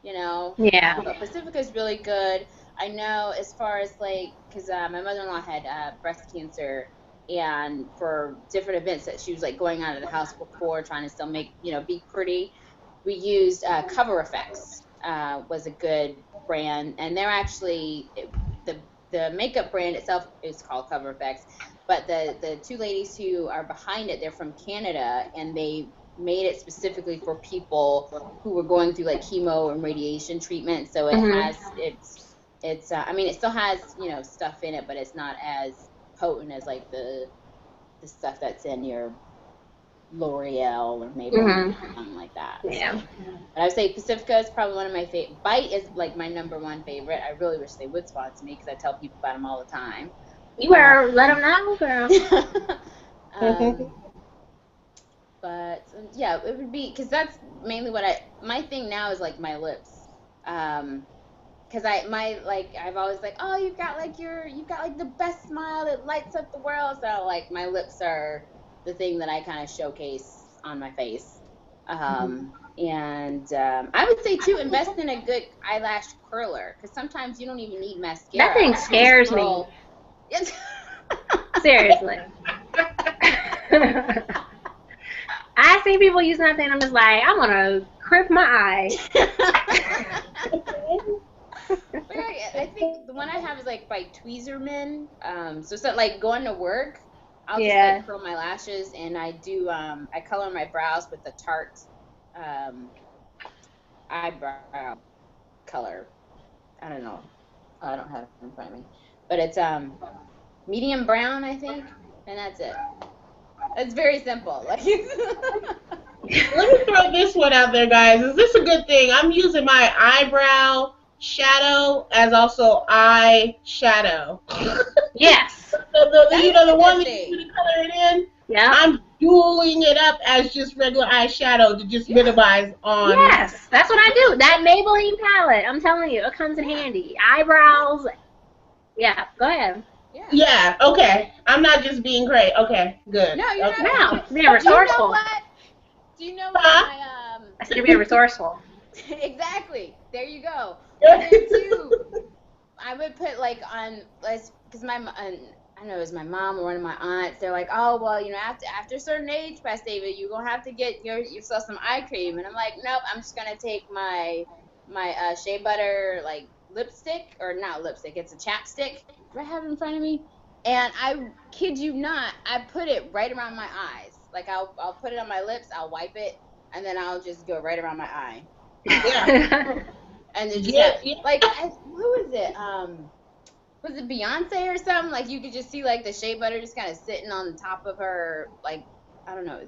you know? Yeah. But Pacifica's really good. I know as far as like, because my mother-in-law had breast cancer, and for different events that she was like going out of the house before, trying to still make, you know, be pretty, we used Cover Effects was a good brand, and they're actually the makeup brand itself is called Cover Effects, but the 2 ladies who are behind it, they're from Canada, and they made it specifically for people who were going through like chemo and radiation treatment. So it has I mean, it still has, you know, stuff in it, but it's not as potent as like the stuff that's in your L'Oreal or maybe something like that. Yeah. So, but I would say Pacifica is probably one of my favorite. Bite is like my #1 favorite. I really wish they would sponsor me, because I tell people about them all the time. You better let them know, girl. But yeah, it would be, because that's mainly my thing now is like my lips. Because I've always like, oh, you've got like the best smile that lights up the world. So like my lips are the thing that I kind of showcase on my face. And I would say too, invest in a good eyelash curler, because sometimes you don't even need mascara. That thing scares me. Seriously. I see people using that thing, I'm just like, I'm gonna crimp my eye. I think the one I have is like by Tweezerman. So it's not like going to work. I'll just like curl my lashes, and I do I color my brows with the Tarte eyebrow color. I don't know. I don't have it in front of me, but it's medium brown, I think, and that's it. It's very simple. Like. Let me throw this one out there, guys. Is this a good thing? I'm using my eyebrow shadow as also eye shadow. Yes. The one that you color it in. Yeah. I'm dueling it up as just regular eyeshadow to just minimize on. Yes, that's what I do. That Maybelline palette, I'm telling you, it comes in handy. Eyebrows. Yeah, go ahead. Yeah, okay. I'm not just being great. Okay, good. No, you're okay. not. No, being resourceful. Do you know what my I said you're being resourceful. Exactly. There you go. And then too, I would put like on, because I know it was my mom or one of my aunts. They're like, oh well, you know, after a certain age, Pastaveia, you're gonna have to get yourself some eye cream. And I'm like, nope, I'm just gonna take my shea butter like lipstick, or not lipstick, it's a chapstick. Do I have it in front of me? And I kid you not, I put it right around my eyes. Like I'll put it on my lips, I'll wipe it, and then I'll just go right around my eye. Yeah. And it just like, who is it? Was it Beyonce or something? Like you could just see like the shea butter just kind of sitting on the top of her, like, I don't know,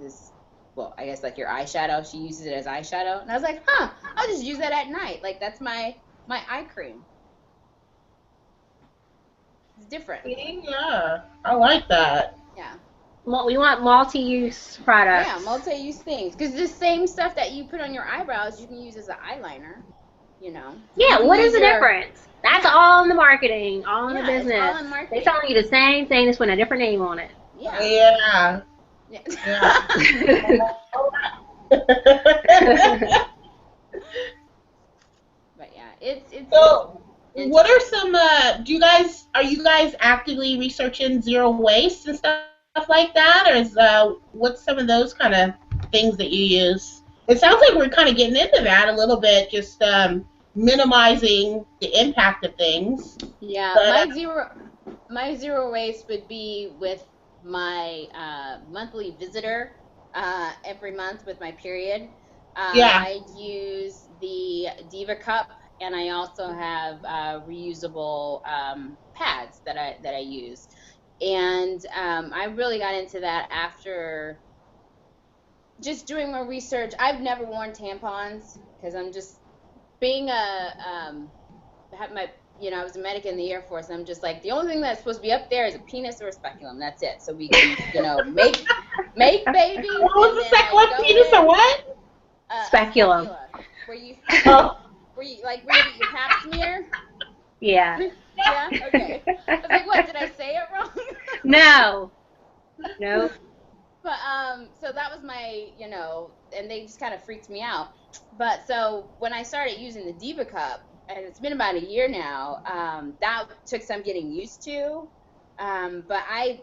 well, I guess like your eyeshadow. She uses it as eyeshadow, and I was like, huh, I'll just use that at night. Like that's my eye cream. It's different. Yeah, I like that. Yeah. Well, we want multi-use products. Yeah, multi-use things. Because the same stuff that you put on your eyebrows, you can use as an eyeliner. You know. Yeah. What is the difference? That's all in the marketing, all in the business. It's all in marketing. They telling you the same thing, just with a different name on it. Yeah. Yeah. But yeah, it's. So, what are some? Are you guys actively researching zero waste and stuff like that, or is what's some of those kind of things that you use? It sounds like we're kind of getting into that a little bit, just minimizing the impact of things. Yeah, but, my zero waste would be with my monthly visitor every month with my period. I use the Diva cup, and I also have reusable pads that I use. And I really got into that after just doing more research. I've never worn tampons because I'm just being I was a medic in the Air Force, and I'm just like, the only thing that's supposed to be up there is a penis or a speculum. That's it. So we can, make babies. What was the second one? Penis or what? Speculum. Where you get your pap smear? Yeah. Yeah? Okay. I was like, what, did I say it wrong? No. Nope. But so that was my, and they just kind of freaked me out. But so when I started using the Diva cup, and it's been about a year now, that took some getting used to. But I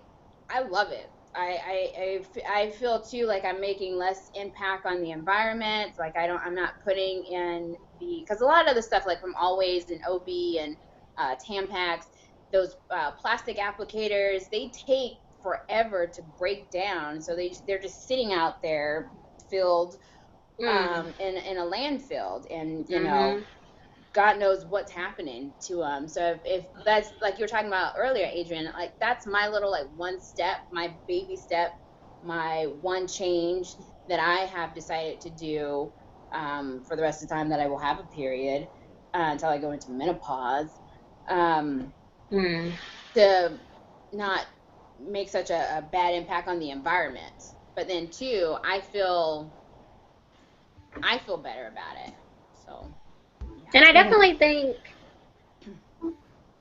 love it. I feel too like I'm making less impact on the environment. Like I'm not putting in because a lot of the stuff like from Always and OB and Tampax, those plastic applicators, they take forever to break down. So they're just sitting out there filled in a landfill, and God knows what's happening to them. So if that's like you were talking about earlier, Adrienne, like that's my little like one step, my baby step, my one change that I have decided to do for the rest of the time that I will have a period until I go into menopause, to not make such a bad impact on the environment. But then too, I feel better about it. So. And I definitely think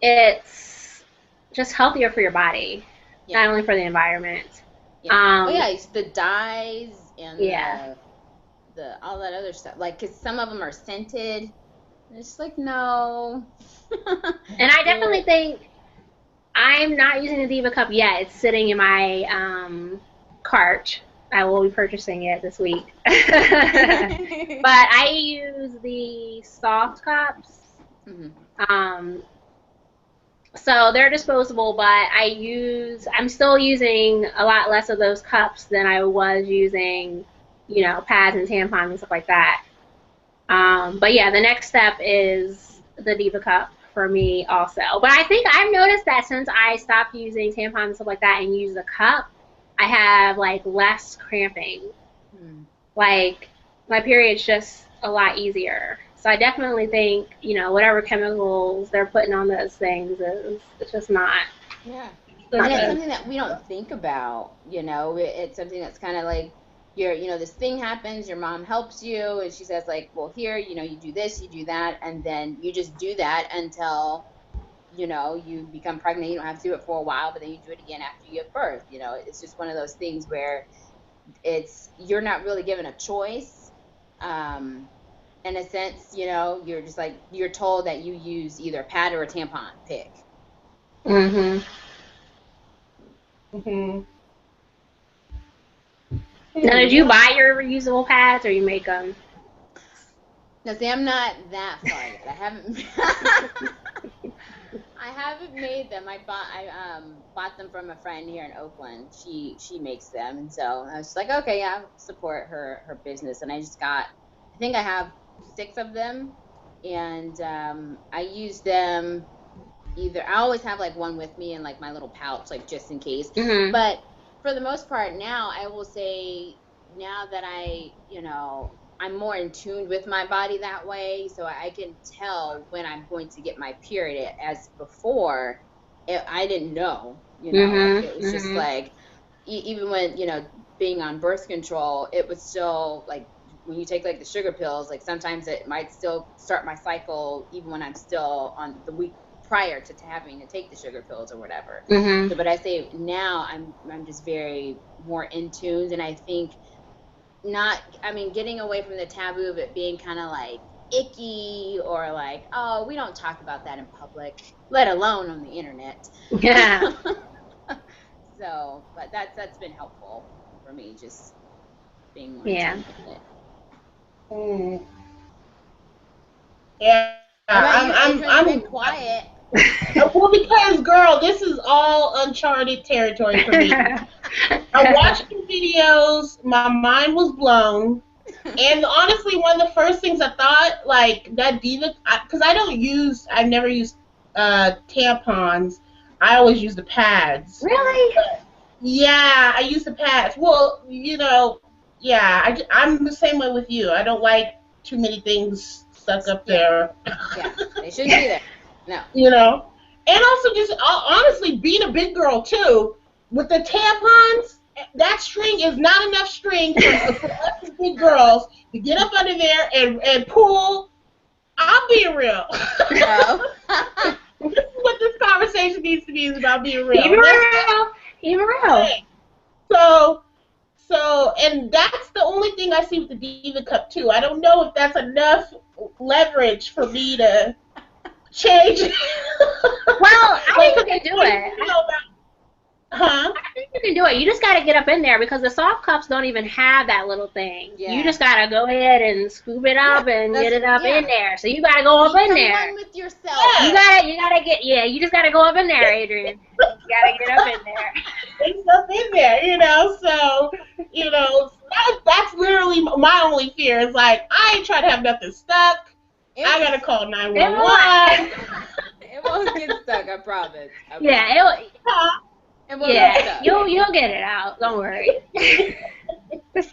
it's just healthier for your body, not only for the environment. Yeah. It's the dyes and the all that other stuff. Like, because some of them are scented. And it's like, no. And I definitely think I'm not using the Diva cup yet. It's sitting in my cart. I will be purchasing it this week. But I use the soft cups. So they're disposable, but I'm still using a lot less of those cups than I was using, pads and tampons and stuff like that. But yeah, the next step is the Diva cup for me also. But I think I've noticed that since I stopped using tampons and stuff like that and use the cup, I have like less cramping. Like my period's just a lot easier. So I definitely think, whatever chemicals they're putting on those things it's just not. Yeah. And it's something that we don't think about, it's something that's kind of like, this thing happens, your mom helps you, and she says like, well, here, you do this, you do that, and then you just do that until, you become pregnant. You don't have to do it for a while, but then you do it again after you give birth. It's just one of those things where you're not really given a choice. In a sense, you're just like, you're told that you use either a pad or a tampon, pick. Mhm. Mhm. Now, did you buy your reusable pads or you make them? Now, see, I'm not that far yet. I haven't made them. I bought them from a friend here in Oakland. She makes them, and so I was just like, okay, yeah, I'll support her business. And I think I have 6 of them, and I use them I always have like one with me in like my little pouch, like just in case. Mhm. But for the most part now, I will say now that I'm more in tune with my body that way, so I can tell when I'm going to get my period. As before, I didn't know, it was just like, even when, being on birth control, it was still like, when you take like the sugar pills, like sometimes it might still start my cycle even when I'm still on the week prior to having to take the sugar pills or whatever. Mhm. So, but I say now I'm just very more in tune, and I think getting away from the taboo of it being kind of like icky, or like, oh, we don't talk about that in public, let alone on the internet. Yeah. So, but that's been helpful for me, just being more Yeah. in tune with it. Yeah, I'm been quiet. Well, because girl, this is all uncharted territory for me. I watched the videos, my mind was blown, and honestly, one of the first things I thought, like that Diva, because I've never used tampons. I always use the pads. Really? Yeah, I use the pads. Well, yeah, I'm the same way with you. I don't like too many things stuck up there. Yeah, they shouldn't be there. No. And also just honestly, being a big girl too, with the tampons, that string is not enough string for us as big girls to get up under there and pull. I'm being real. No. This is what this conversation needs to be, is about being real. Even real. So, and that's the only thing I see with the Diva Cup too. I don't know if that's enough leverage for me to change. Well, I think you can do it. Huh? I think you can do it. You just got to get up in there, because the soft cups don't even have that little thing. Yeah. You just got to go ahead and scoop it up and get it up in there. So you got to go up in there. One with yourself. You gotta get, you just gotta go up in there, Adrienne. You gotta get up in there. It's up in there, so, that's literally my only fear, is like, I ain't trying to have nothing stuck. I gotta call 911. It won't get stuck, I promise. Yeah, it won't get stuck. You'll get it out, don't worry. But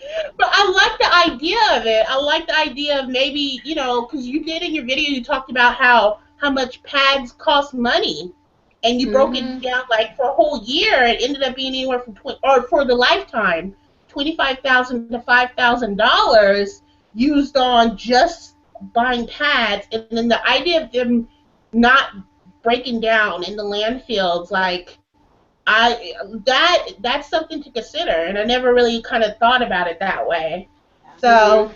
I like the idea of it. I like the idea of maybe, because you did in your video, you talked about how much pads cost money. And you broke it down, like, for a whole year, it ended up being anywhere from for the lifetime, $25,000 to $5,000 used on just buying pads. And then the idea of them not breaking down in the landfills, like, that's something to consider, and I never really kind of thought about it that way. So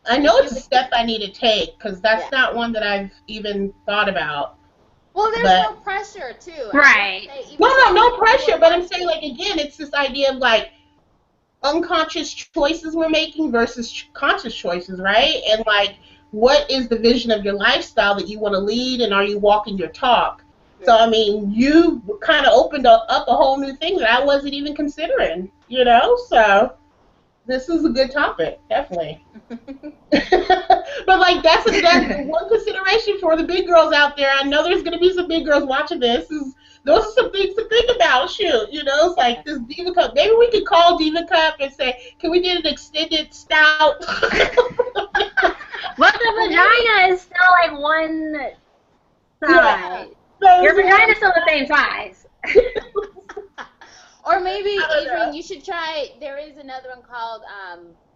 I know it's a step I need to take, because that's not one that I've even thought about. Well, there's no pressure too. Right. No pressure, but I'm saying, like, again, it's this idea of like unconscious choices we're making versus conscious choices, right? And like, what is the vision of your lifestyle that you want to lead, and are you walking your talk? So, I mean, you kind of opened up a whole new thing that I wasn't even considering, you know? So, this is a good topic, definitely. But, like, that's one consideration for the big girls out there. I know there's going to be some big girls watching this. Those are some things to think about. Shoot, you know, it's like this Diva Cup. Maybe we could call Diva Cup and say, can we get an extended stout? But the vagina is still like one size. Yeah. Your vagina is still the same size. Or maybe, Adrienne, you should try, there is another one called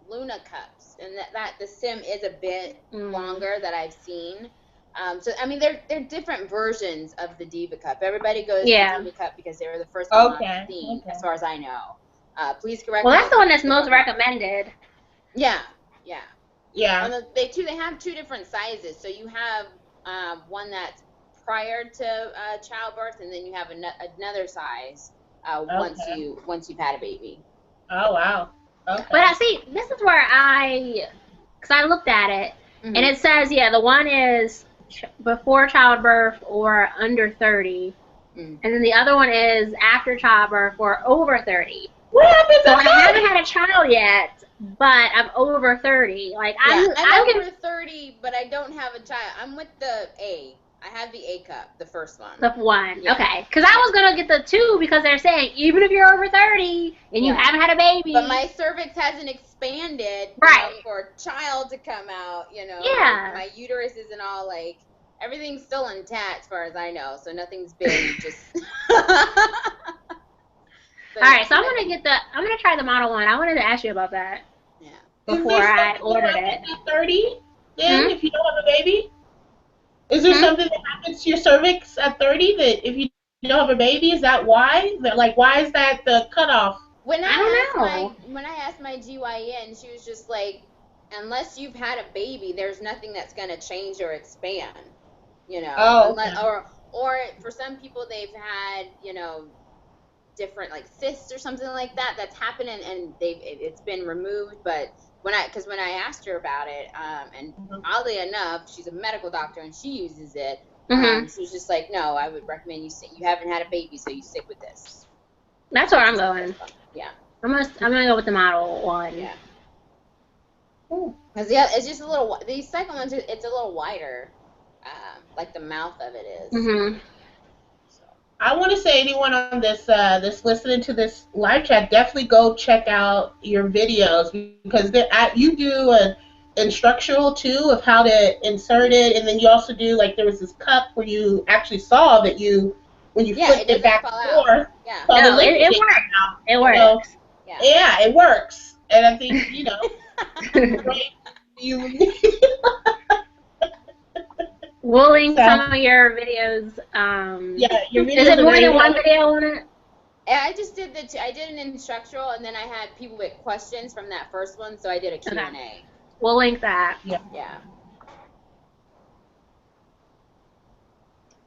Luna Cups, and that the sim is a bit longer that I've seen. So, I mean, they're different versions of the Diva Cup. Everybody goes to the Diva Cup because they were the first one on the scene, as far as I know. Please correct me. Well, that's the one that's most recommended. Yeah. And they have two different sizes. So you have one that's prior to childbirth, and then you have another size once you've had a baby. Oh, wow. Okay. But I see, this is where because I looked at it, and it says, the one is before childbirth or under 30, and then the other one is after childbirth or over 30. What happened to I haven't had a child yet, but I'm over 30. Like, I'm over 30, but I don't have a child. I'm with the A. I have the A cup, the first one. The one. Yeah. Okay. Because I was going to get the 2 because they're saying even if you're over 30 and you haven't had a baby. But my cervix hasn't expanded for a child to come out, you know. Yeah. My uterus isn't all like, everything's still intact as far as I know. So nothing's been just. All right. So I'm going to try the Model 1. I wanted to ask you about that. Yeah. Before I ordered it. 30 then if you don't have a baby? Is there something that happens to your cervix at 30 that if you don't have a baby, is that why? Like, why is that the cutoff? When I asked my GYN, she was just like, unless you've had a baby, there's nothing that's going to change or expand, you know. Or for some people, they've had, you know, different like cysts or something like that that's happened and it's been removed, but when I asked her about it, and oddly enough, she's a medical doctor and she uses it. She was just like, no, I would recommend you haven't had a baby, so you stick with this. That's where I'm going. Yeah. I'm gonna go with the Model 1. Yeah. Because it's just a little. These second ones, it's a little wider, like the mouth of it is. I want to say anyone on this listening to this live chat, definitely go check out your videos because you do an instructional too of how to insert it, and then you also do like there was this cup where you actually saw that when you flipped it back and forth. Yeah. No, it works. It works. So, yeah, it works, and I think We'll link some of your videos. Your videos. Is it more than one video on it? I just did I did an instructional, and then I had people with questions from that first one, so I did a Q&A. Okay. We'll link that. Yeah.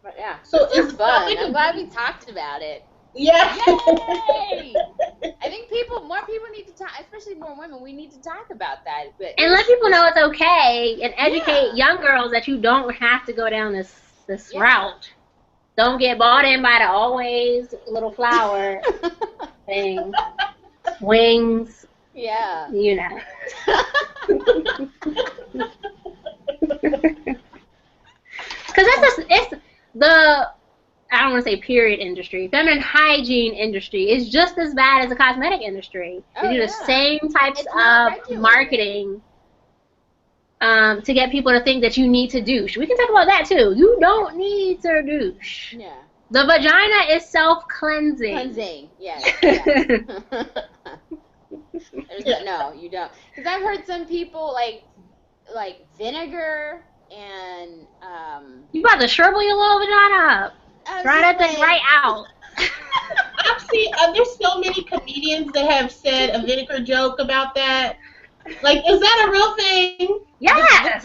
But yeah, so it's fun. I'm glad we talked about it. Yeah. Yay! I think more people need to talk, especially more women. We need to talk about that. And let people know it's okay, and educate young girls that you don't have to go down this route. Don't get bought in by the always little flower thing. Wings. Yeah. You know. Because it's the, I don't want to say period industry, feminine hygiene industry is just as bad as the cosmetic industry. They do the same types of marketing to get people to think that you need to douche. We can talk about that too. You don't need to douche. Yeah. The vagina is self-cleansing. Yes. No, you don't. Because I've heard some people like vinegar and You about to shrivel your little vagina up. Dry that thing right out. I've seen there's so many comedians that have said a vinegar joke about that. Like, is that a real thing? Yes.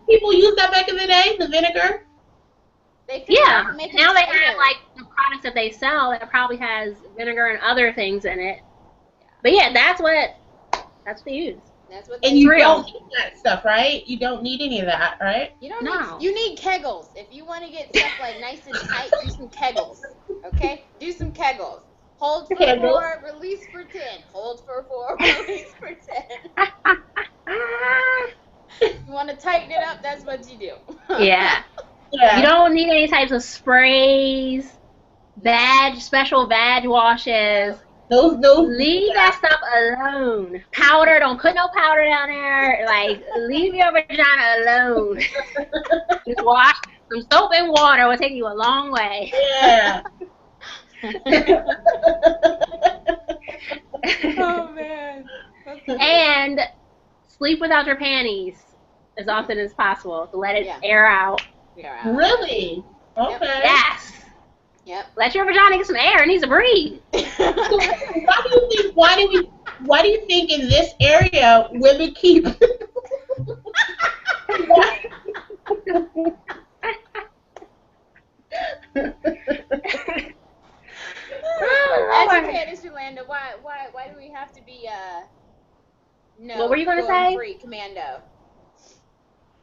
People used that back in the day, the vinegar. Now they have like the products that they sell that probably has vinegar and other things in it. But yeah, that's what That's what they use. That's what. And you real. don't need that stuff, right? You don't need any of that, right? You don't No. need. You need Kegels. If you want to get stuff like nice and tight, do some Kegels. Okay, do some Kegels. Hold for Kegels. 4, release for 10. Hold for 4, release for 10. You want to tighten it up? That's what you do. Yeah. Yeah. You don't need any types of sprays, special badge washes. Those. Leave that stuff alone. Powder, don't put no powder down there. Like, leave your vagina alone. Just wash some soap and water will take you a long way. Yeah. Oh man. And sleep without your panties as often as possible to let it air out. Really? Okay. Yes. Yep. Let your vagina get some air. It needs to breathe. So why do you think in this area women keep Educate us, Yolanda. Why do we have to be no? What were you gonna say? Free commando.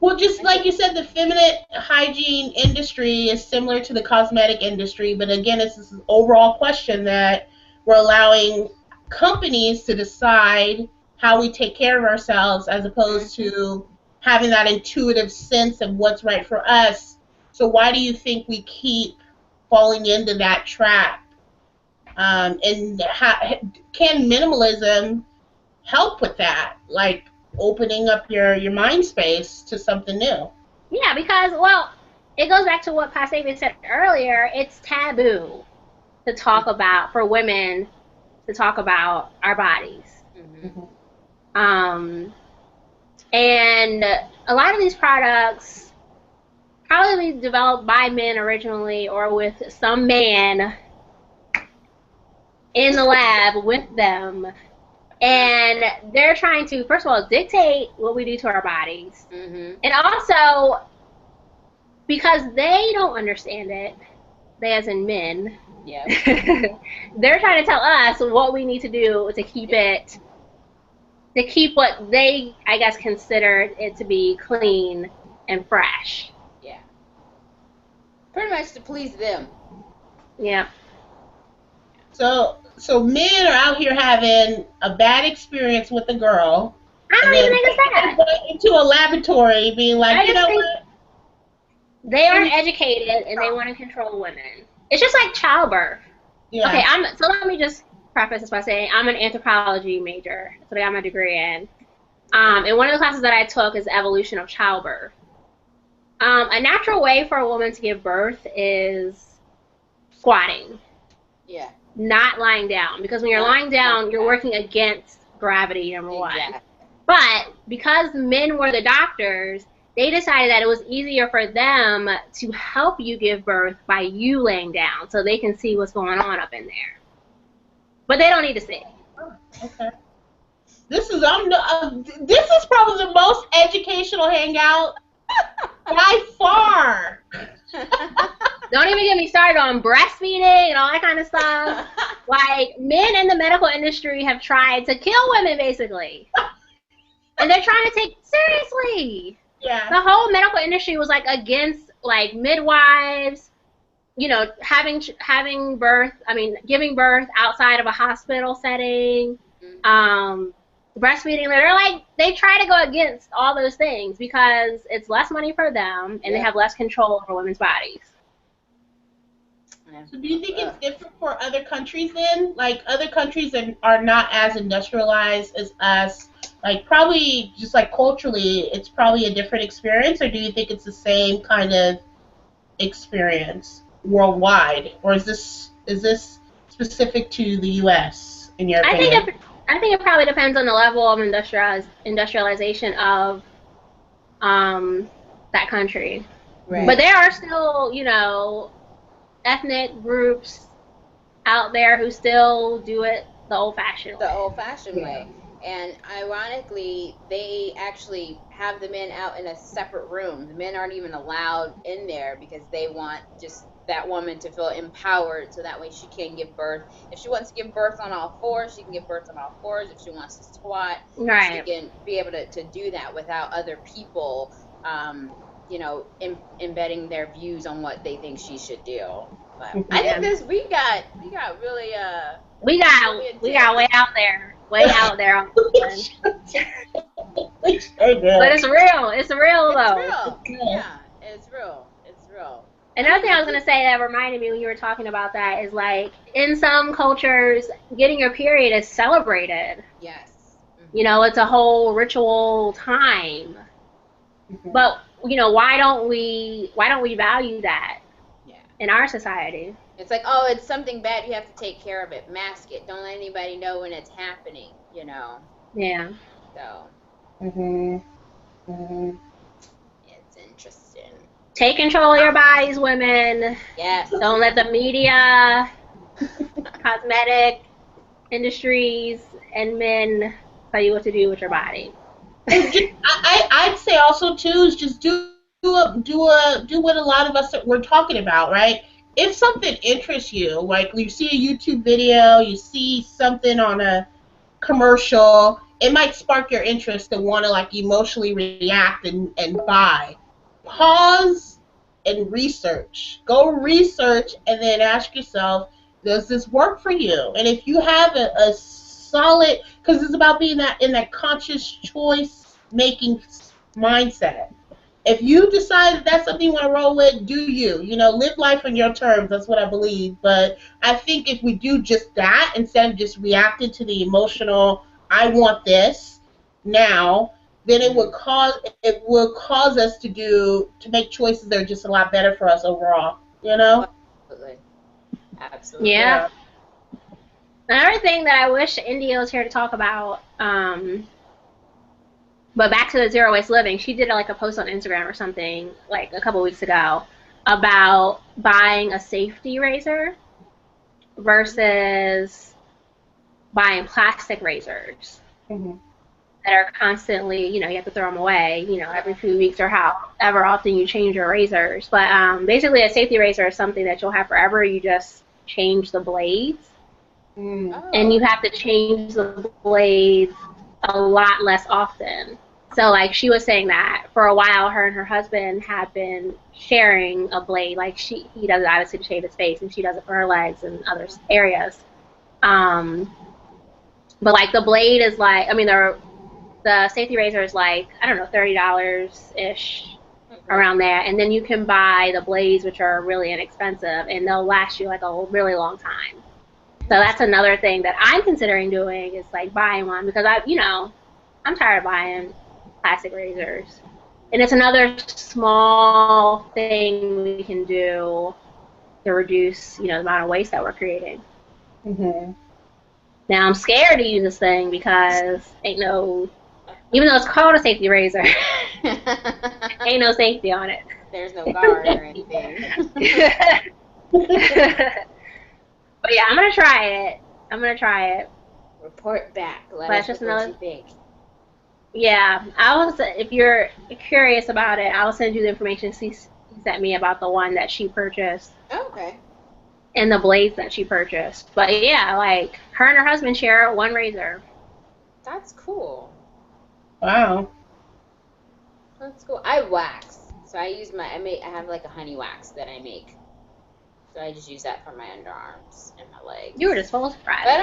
Well, just like you said, the feminine hygiene industry is similar to the cosmetic industry, but again, it's this overall question that we're allowing companies to decide how we take care of ourselves as opposed to having that intuitive sense of what's right for us. So why do you think we keep falling into that trap? And can minimalism help with that? Like, opening up your mind space to something new. Yeah, because, well, it goes back to what Pastaveia said earlier. It's taboo to talk about, for women to talk about our bodies. Mm-hmm. And a lot of these products probably developed by men originally, or with some man in the lab with them. And they're trying to, first of all, dictate what we do to our bodies. Mm-hmm. And also, because they don't understand it, they as in men, they're trying to tell us what we need to do to keep it, to keep what they, I guess, consider it to be clean and fresh. Yeah. Pretty much to please them. Yeah. So men are out here having a bad experience with a girl. I don't even think it's that. Going into a laboratory being like, you know what? They aren't educated and they want to control women. It's just like childbirth. Yeah. Okay, so let me just preface this by saying I'm an anthropology major. That's what I got my degree in. And one of the classes that I took is evolution of childbirth. A natural way for a woman to give birth is squatting. Yeah. Not lying down, because when you're lying down, you're working against gravity, number one. But because men were the doctors, they decided that it was easier for them to help you give birth by you laying down, so they can see what's going on up in there. But they don't need to see. Oh, okay. This is probably the most educational hangout by far. Don't even get me started on breastfeeding and all that kind of stuff. Like, men in the medical industry have tried to kill women, basically. And they're trying to take it seriously. Yeah. The whole medical industry was, like, against, like, midwives, you know, giving birth outside of a hospital setting, breastfeeding. They're like, they try to go against all those things because it's less money for them and they have less control over women's bodies. So do you think it's different for other countries then? Like, other countries that are not as industrialized as us, like, probably just like culturally, it's probably a different experience, or do you think it's the same kind of experience worldwide, or is this specific to the U.S. in your opinion? I think it probably depends on the level of industrialization of that country. Right. But there are still, you know, ethnic groups out there who still do it the old-fashioned way. The old-fashioned way. And ironically, they actually have the men out in a separate room. The men aren't even allowed in there because they want just that woman to feel empowered, so that way she can give birth. If she wants to give birth on all fours, she can give birth on all fours. If she wants to squat, she can be able to do that without other people, you know, embedding their views on what they think she should do. But I think we got really we got way out there on this one. But it's real. It's real though. It's real. Yeah, it's real. It's real. Another thing I was going to say that reminded me when you were talking about that is, like, in some cultures, getting your period is celebrated. Yes. Mm-hmm. You know, it's a whole ritual time. Mm-hmm. But, you know, why don't we value that in our society? It's like, oh, it's something bad, you have to take care of it. Mask it. Don't let anybody know when it's happening, you know? Yeah. So. It's interesting. Take control of your bodies, women. Yes. Don't let the media, cosmetic industries, and men tell you what to do with your body. I'd say also too is just do what a lot of us we're talking about, right? If something interests you, like you see a YouTube video, you see something on a commercial, it might spark your interest to want to like emotionally react and buy. Pause and research. Go research and then ask yourself, does this work for you? And if you have a solid, because it's about being in that conscious choice making mindset. If you decide that that's something you want to roll with, do you. You know, live life on your terms. That's what I believe. But I think if we do just that, instead of just reacting to the emotional, I want this now, then it would cause us to make choices that are just a lot better for us overall. You know? Absolutely. Yeah. Another thing that I wish India was here to talk about, but back to the zero waste living, she did like a post on Instagram or something like a couple weeks ago about buying a safety razor versus buying plastic razors. Mm-hmm. That are constantly, you know, you have to throw them away, you know, every few weeks or however often you change your razors. But basically a safety razor is something that you'll have forever. You just change the blades. And you have to change the blades a lot less often. So, like, she was saying that for a while, her and her husband had been sharing a blade. Like, he does it obviously to shave his face, and she does it for her legs and other areas. But, like, the blade is like, I mean, the safety razor is like, I don't know, $30-ish around there. And then you can buy the blades, which are really inexpensive, and they'll last you like a really long time. So that's another thing that I'm considering doing is like buying one because I'm tired of buying plastic razors. And it's another small thing we can do to reduce, the amount of waste that we're creating. Mm-hmm. Now I'm scared to use this thing because even though it's called a safety razor, ain't no safety on it. There's no guard or anything. But yeah, I'm gonna try it. Report back. Let us know what you think. Yeah, if you're curious about it, I'll send you the information she sent me about the one that she purchased. Oh, okay. And the blades that she purchased. But yeah, like her and her husband share one razor. That's cool. Wow. That's cool. I wax. So I have like a honey wax that I make. So I just use that for my underarms and my legs. You were just full surprise. But I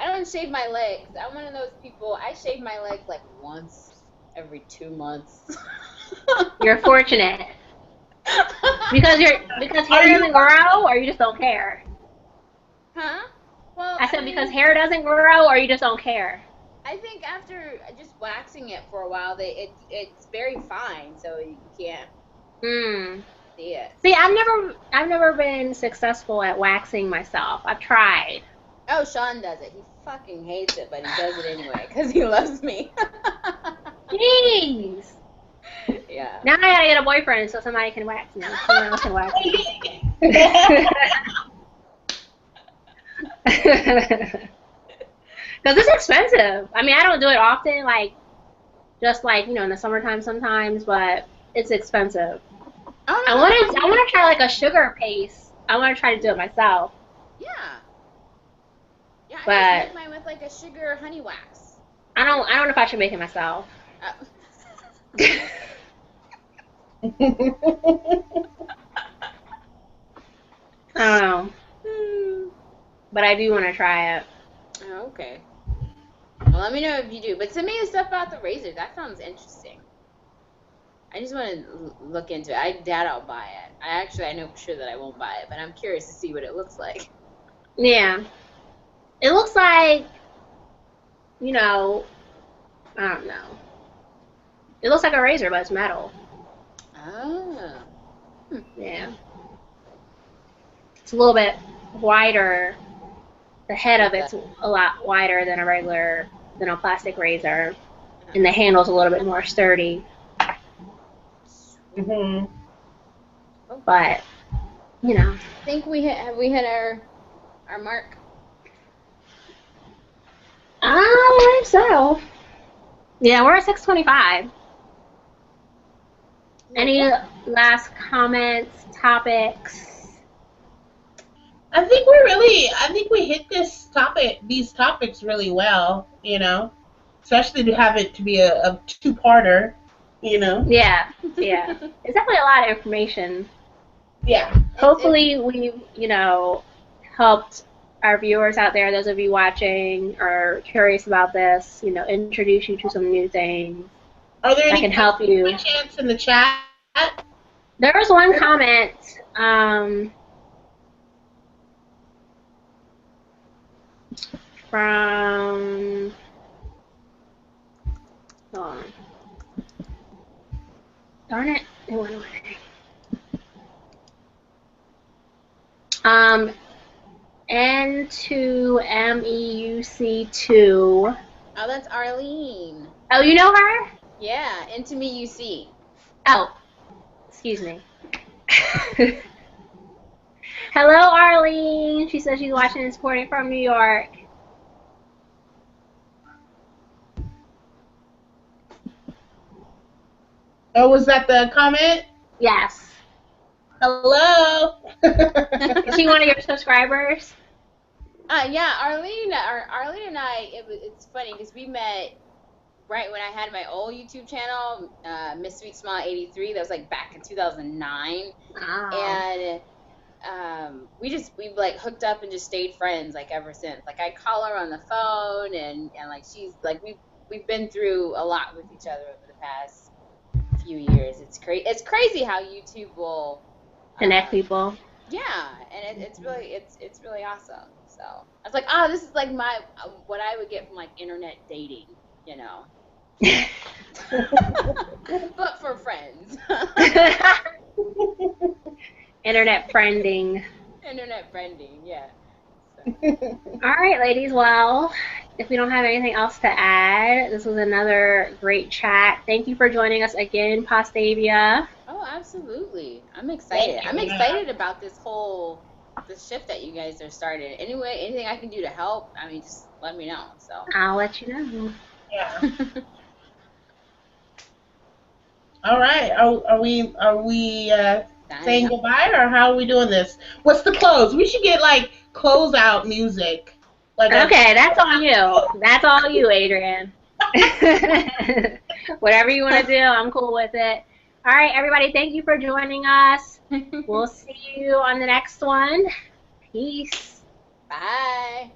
don't shave my legs. I'm one of those people, I shave my legs like once every 2 months. You're fortunate. because hair doesn't grow or you just don't care? Huh? Well, I said because hair doesn't grow or you just don't care? I think after just waxing it for a while, it's very fine, so you can't see it. See, I've never been successful at waxing myself. I've tried. Oh, Sean does it. He fucking hates it, but he does it anyway because he loves me. Jeez. Yeah. Now I gotta get a boyfriend so somebody can wax me. Someone else can wax me. Because it's expensive. I mean, I don't do it often, just in the summertime sometimes, but it's expensive. Oh I no, want to try like a sugar paste. I want to try to do it myself. Yeah. Yeah, I But just make mine with like a sugar honey wax. I don't know if I should make it myself. I don't know. But I do want to try it. Oh, okay. Well, let me know if you do. But send me the stuff about the razor. That sounds interesting. I just want to look into it. I doubt I'll buy it. I know for sure that I won't buy it, but I'm curious to see what it looks like. Yeah. It looks like, you know, I don't know. It looks like a razor, but it's metal. Oh. Yeah. It's a little bit wider. The head of it's a lot wider than a plastic razor, and the handle's a little bit more sturdy. Mm-hmm. But, you know. I think have we hit our mark? I believe so. Yeah, we're at 6:25. Any last comments, topics? I think we hit these topics really well, you know, especially to have it to be a two-parter, you know. Yeah. It's definitely a lot of information. Yeah. Hopefully we've, helped our viewers out there, those of you watching or curious about this, introduce you to some new things. Are there that any can help you? chance in the chat? There was one comment from, hold on. Darn it, it went away. N2MEUC2. Oh, that's Arlene. Oh, you know her? Yeah, into me you see. Oh, excuse me. Hello, Arlene. She says she's watching and supporting from New York. Oh, was that the comment? Yes. Hello. Is she one of your subscribers? Yeah, Arlene and I, it's funny because we met right when I had my old YouTube channel, Miss Sweet Smile 83. That was like back in 2009. Oh. And we've like hooked up and just stayed friends like ever since. Like I call her on the phone and like she's like we've been through a lot with each other over the past few years. It's crazy how YouTube will connect people. Yeah, and it's really awesome. So I was like, oh, this is like what I would get from like internet dating, you know. But for friends. Internet friending. Internet friending, yeah. So. All right, ladies. Well, if we don't have anything else to add, this was another great chat. Thank you for joining us again, Pastaveia. Oh, absolutely. I'm excited. I'm excited about this shift that you guys are starting. Anyway, anything I can do to help, I mean, just let me know. So I'll let you know. Yeah. All right. Are we saying goodbye, or how are we doing this? What's the close? We should get like closeout music. Okay, that's on you. That's all you, Adrienne. Whatever you want to do, I'm cool with it. All right, everybody, thank you for joining us. We'll see you on the next one. Peace. Bye.